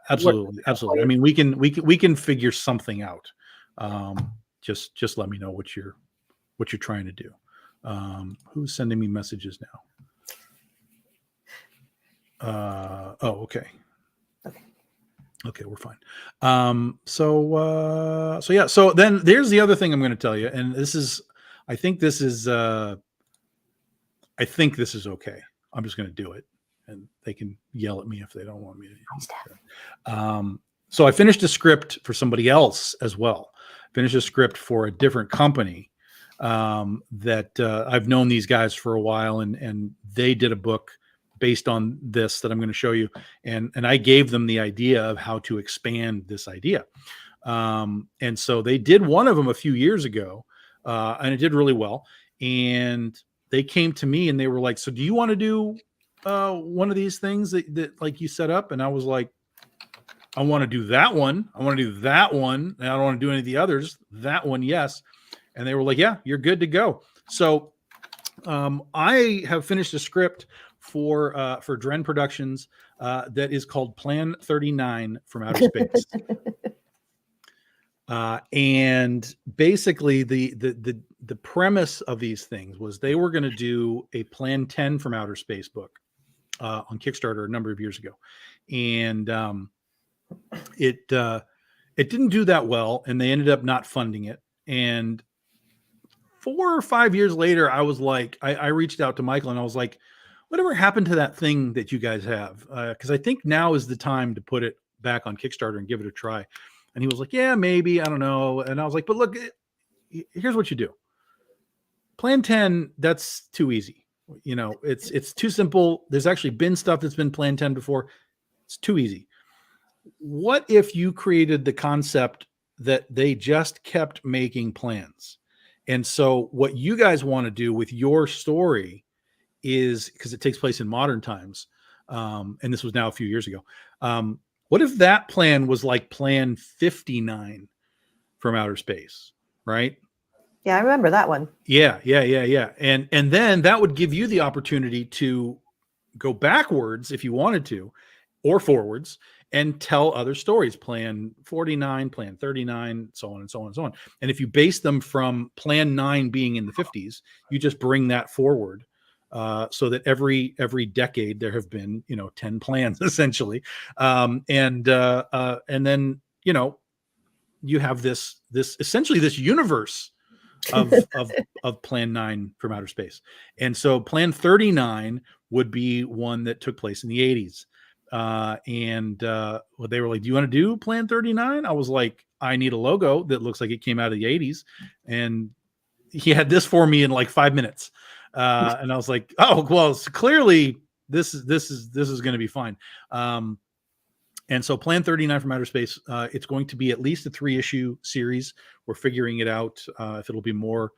Absolutely. I mean, we can figure something out. Just let me know what you're trying to do. Who's sending me messages now? Okay. Okay, we're fine. So then there's the other thing I'm going to tell you, and I think this is okay. I'm just going to do it, and they can yell at me if they don't want me to. So I finished a script for somebody else as well. Finished a script for a different company that I've known these guys for a while, and they did a book based on this that I'm going to show you. And I gave them the idea of how to expand this idea. And so they did one of them a few years ago, and it did really well. And they came to me and they were like, so do you want to do one of these things that like you set up? And I was like, I want to do that one. I want to do that one. And I don't want to do any of the others. That one, yes. And they were like, yeah, you're good to go. So I have finished a script for Dren Productions that is called Plan 39 from Outer Space. And basically the premise of these things was they were going to do a Plan 10 from Outer Space book on Kickstarter a number of years ago. And it didn't do that well, and they ended up not funding it. And 4 or 5 years later, I was like, I reached out to Michael and I was like, whatever happened to that thing that you guys have? Because I think now is the time to put it back on Kickstarter and give it a try. And he was like, yeah, maybe, I don't know. And I was like, but look, here's what you do. Plan 10, that's too easy. It's too simple. There's actually been stuff that's been Plan 10 before. It's too easy. What if you created the concept that they just kept making plans? And so what you guys want to do with your story is, because it takes place in modern times, and this was now a few years ago, what if that plan was like Plan 59 from Outer Space, right? Yeah, I remember that one. Yeah. And then that would give you the opportunity to go backwards if you wanted to, or forwards, and tell other stories. Plan 49, Plan 39, so on and so on and so on. And if you base them from Plan 9 being in the 50s, you just bring that forward. So that every decade there have been 10 plans essentially, and then you have this essentially this universe of Plan 9 from outer space. And so Plan 39 would be one that took place in the 80s. Well, they were like, do you want to do Plan 39? I was like, I need a logo that looks like it came out of the 80s. And he had this for me in like 5 minutes. And I was like, oh, well, clearly this is going to be fine. And so Plan 39 from outer space, it's going to be at least a 3-issue series. We're figuring it out if it'll be more.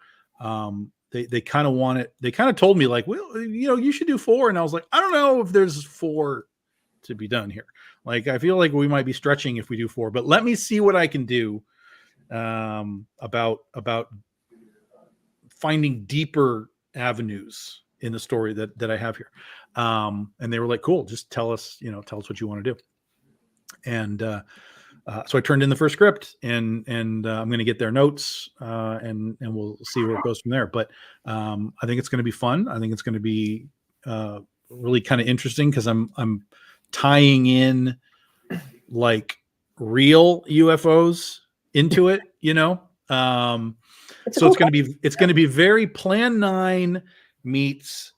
They kind of want it. They kind of told me like, well, you should do 4. And I was like, I don't know if there's 4 to be done here. Like, I feel like we might be stretching if we do 4, but let me see what I can do about finding deeper avenues in the story that I have here. And they were like, cool, just tell us what you want to do. And so I turned in the first script, and I'm going to get their notes, and we'll see where it goes from there. But I think it's going to be fun. I think it's going to be really kind of interesting because I'm tying in like real UFOs into it, so it's going to be very Plan 9 meets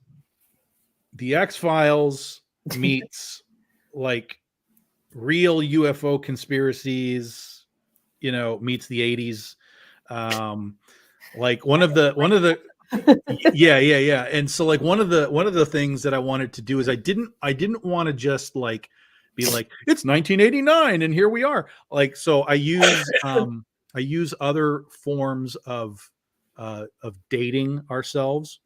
the X-Files meets like real UFO conspiracies, meets the 80s. Like one of the yeah. And so like one of the things that I wanted to do is I didn't want to just like be like, it's 1989 and here we are. Like, so I use other forms of dating ourselves.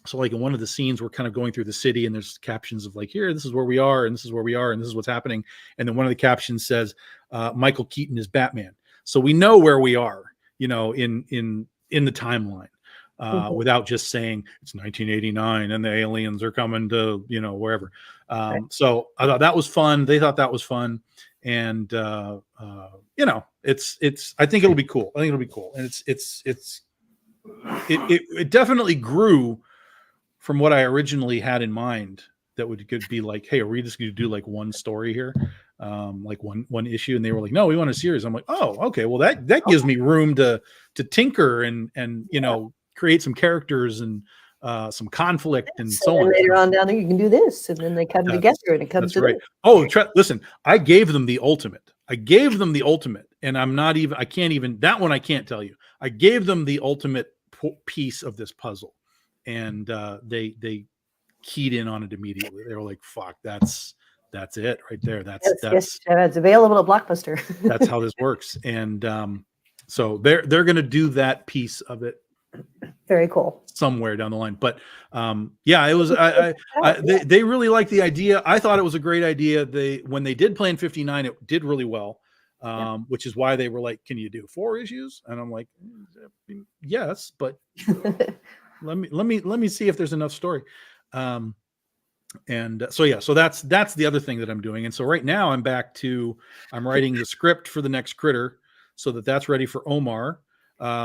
So like in one of the scenes, we're kind of going through the city and there's captions of like, here, this is where we are, and this is where we are, and this is what's happening. And then one of the captions says, Michael Keaton is Batman. So we know where we are, in the timeline, without just saying it's 1989 and the aliens are coming to, wherever. Right. So I thought that was fun. They thought that was fun. And, it's, I think it'll be cool. And it definitely grew from what I originally had in mind. That could be like, hey, are we just going to do like one story here? Like one issue. And they were like, no, we want a series. I'm like, oh, okay. Well, that gives me room to tinker and create some characters and some conflict and so on. Later on down there, you can do this, and then they come together, and it comes to right. this. Oh, listen, I gave them the ultimate. And I can't even, that one I can't tell you. I gave them the ultimate piece of this puzzle, and they keyed in on it immediately. They were like, fuck, that's it right there. That's it's available at Blockbuster. That's how this works. And so they're going to do that piece of it. Very cool. Somewhere down the line. But yeah, it was, they really liked the idea. I thought it was a great idea. When they did Plan 59, it did really well. Which is why they were like, can you do 4 issues? And I'm like, yes, but let me see if there's enough story. So that's the other thing that I'm doing. And so right now I'm writing the script for the next Critter so that's ready for Omar,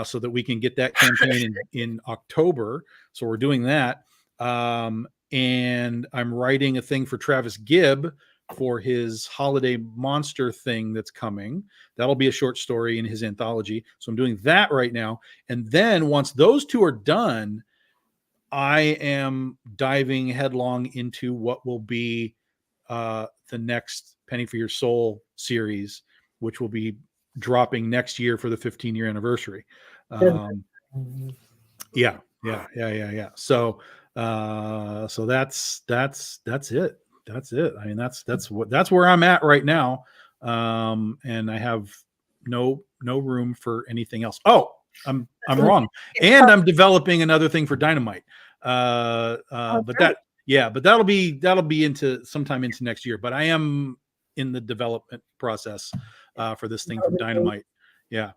so that we can get that campaign in October. So we're doing that. And I'm writing a thing for Travis Gibb for his holiday monster thing that's coming. That'll be a short story in his anthology. So I'm doing that right now. And then once those 2 are done, I am diving headlong into what will be the next Penny for Your Soul series, which will be dropping next year for the 15-year anniversary. Yeah. So that's it. That's it. I mean, that's where I'm at right now. And I have no room for anything else. Oh, I'm wrong. And I'm developing another thing for Dynamite. But that'll be into sometime into next year, but I am in the development process for this thing from Dynamite. Yeah.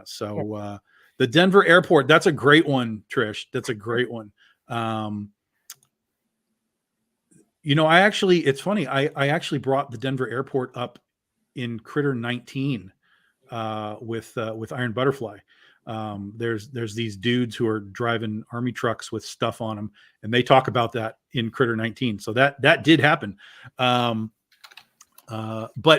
So the Denver airport, that's a great one, Trish. That's a great one. It's funny. I actually brought the Denver airport up in Critter 19 with Iron Butterfly. There's these dudes who are driving army trucks with stuff on them, and they talk about that in Critter 19. So that did happen. But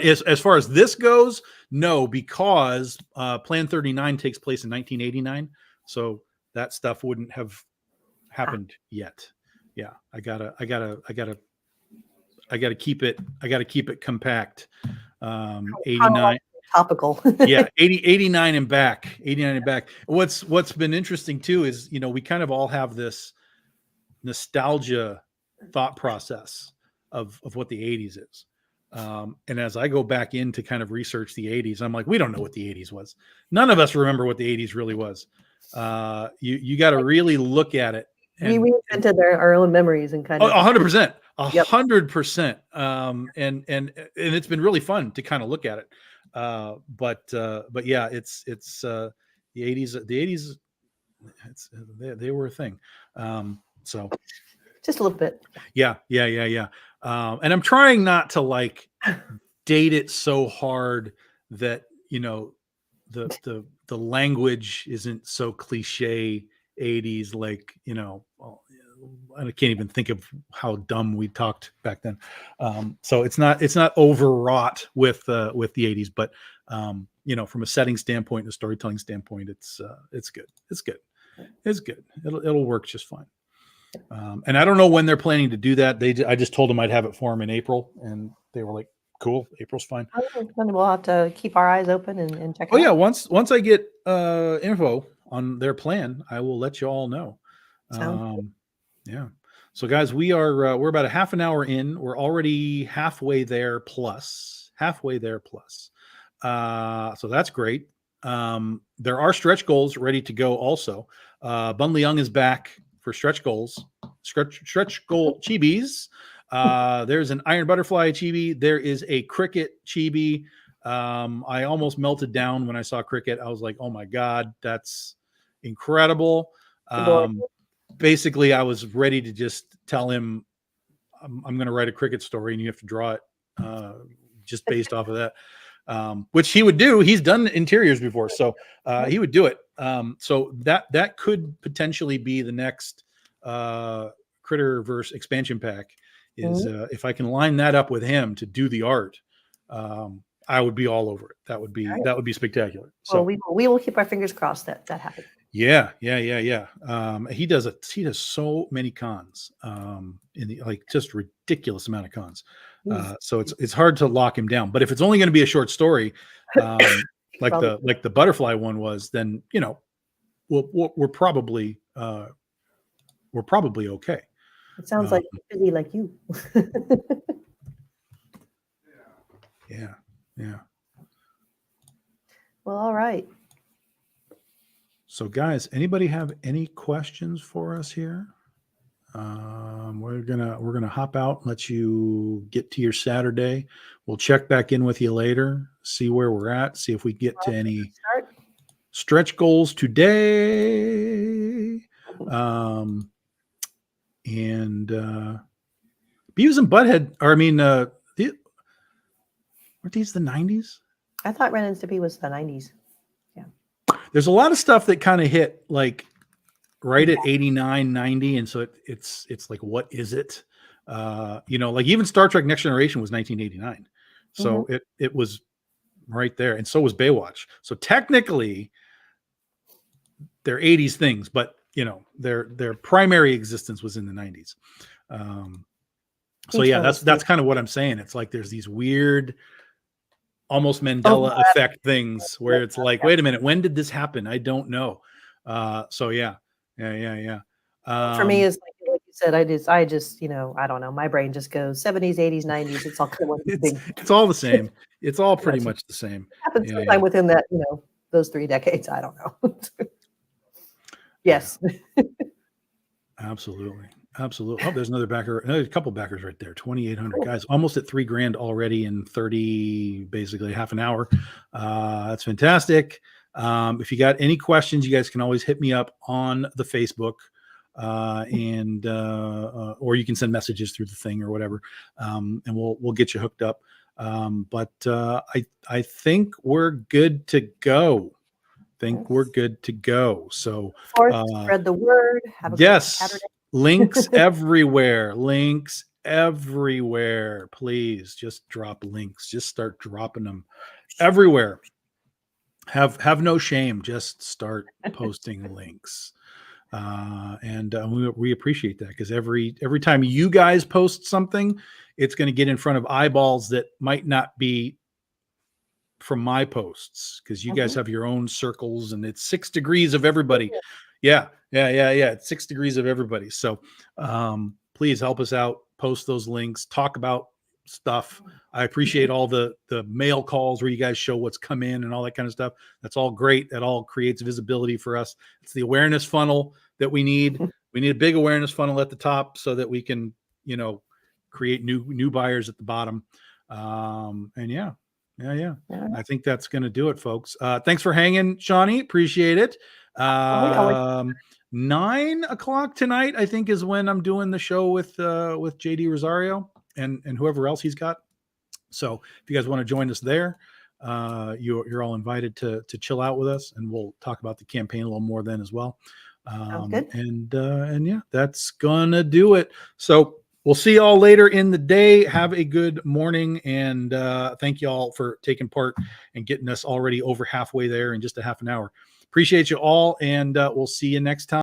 as far as this goes, no, because Plan 39 takes place in 1989, so that stuff wouldn't have happened yet. Yeah, I gotta keep it compact. 89. Topical. Yeah, 89 and back. 89 and back. What's been interesting too is, we kind of all have this nostalgia thought process of what the 80s is. And as I go back in to kind of research the 80s, I'm like, we don't know what the 80s was. None of us remember what the 80s really was. You got to really look at it. We reinvented our own memories and kind of 100%. 100%. And it's been really fun to kind of look at it. But yeah, it's the 80s. They were a thing. So just a little bit. Yeah. And I'm trying not to like date it so hard that, the language isn't so cliche 80s, like, I can't even think of how dumb we talked back then. So it's not overwrought with the 80s, but from a setting standpoint and a storytelling standpoint, it's good. It's good. It'll work just fine. And I don't know when they're planning to do that. I just told them I'd have it for them in April, and they were like, cool, April's fine. We'll have to keep our eyes open and check. Oh yeah. Once I get info on their plan, I will let you all know. Yeah. So guys, we're about a half an hour in. We're already halfway there plus. So that's great. There are stretch goals ready to go also. Bunley Young is back for stretch goals, stretch goal chibis. There's an Iron Butterfly chibi. There is a Cricket chibi. I almost melted down when I saw Cricket. I was like, oh my God, that's incredible. Basically, I was ready to just tell him I'm going to write a Cricket story and you have to draw it just based off of that, which he would do. He's done interiors before, so he would do it. So that could potentially be the next Critterverse expansion pack. Is if I can line that up with him to do the art, I would be all over it. That would be spectacular. So we will keep our fingers crossed that happens. Yeah. He does so many cons, in the just ridiculous amount of cons. So it's hard to lock him down. But if it's only going to be a short story, like the butterfly one was, then we're probably okay. It sounds like busy like you. Yeah. Well, all right. So guys, anybody have any questions for us here? We're gonna hop out and let you get to your Saturday. We'll check back in with you later, see where we're at, see if we get to any stretch goals today. And Beavis and Butthead, weren't these the 90s? I thought Ren and Stimpy was the 90s. There's a lot of stuff that kind of hit like right at 89, 90. And so it's like, what is it? Like even Star Trek Next Generation was 1989. So it was right there. And so was Baywatch. So technically they're 80s things, but their primary existence was in the 90s. So yeah, that's kind of what I'm saying. It's like there's these weird, almost Mandela effect things where it's like, wait a minute, when did this happen? I don't know. So yeah. For me, is like you said, I just I don't know. My brain just goes 70s, 80s, 90s. It's all kind of one thing. It's all the same. It's all pretty much the same. It happens sometime within that, those 3 decades. I don't know. Yes. Absolutely. Oh, there's another couple backers right there. 2,800 guys, almost at $3,000 already in 30, basically half an hour. That's fantastic. If you got any questions, you guys can always hit me up on the Facebook. and or you can send messages through the thing or whatever, and we'll get you hooked up. But I think we're good to go. We're good to go. So Fourth, spread the word. Have a great yes, Saturday. links everywhere. Links everywhere. Please just drop links. Just start dropping them everywhere. Have no shame. Just start posting links. And we appreciate that, because every time you guys post something, it's going to get in front of eyeballs that might not be from my posts, because you guys have your own circles, and it's 6 degrees of everybody. Yeah. It's 6 degrees of everybody. So please help us out. Post those links. Talk about stuff. I appreciate all the mail calls where you guys show what's come in and all that kind of stuff. That's all great. That all creates visibility for us. It's the awareness funnel that we need. We need a big awareness funnel at the top so that we can, create new buyers at the bottom. And yeah. I think that's going to do it, folks. Thanks for hanging, Shawnee. Appreciate it. 9 o'clock tonight, I think, is when I'm doing the show with JD Rosario and whoever else he's got. So if you guys want to join us there, you're all invited to chill out with us, and we'll talk about the campaign a little more then as well. Good. And yeah, that's gonna do it. So we'll see y'all later in the day. Have a good morning, and thank you all for taking part and getting us already over halfway there in just a half an hour. Appreciate you all, and we'll see you next time.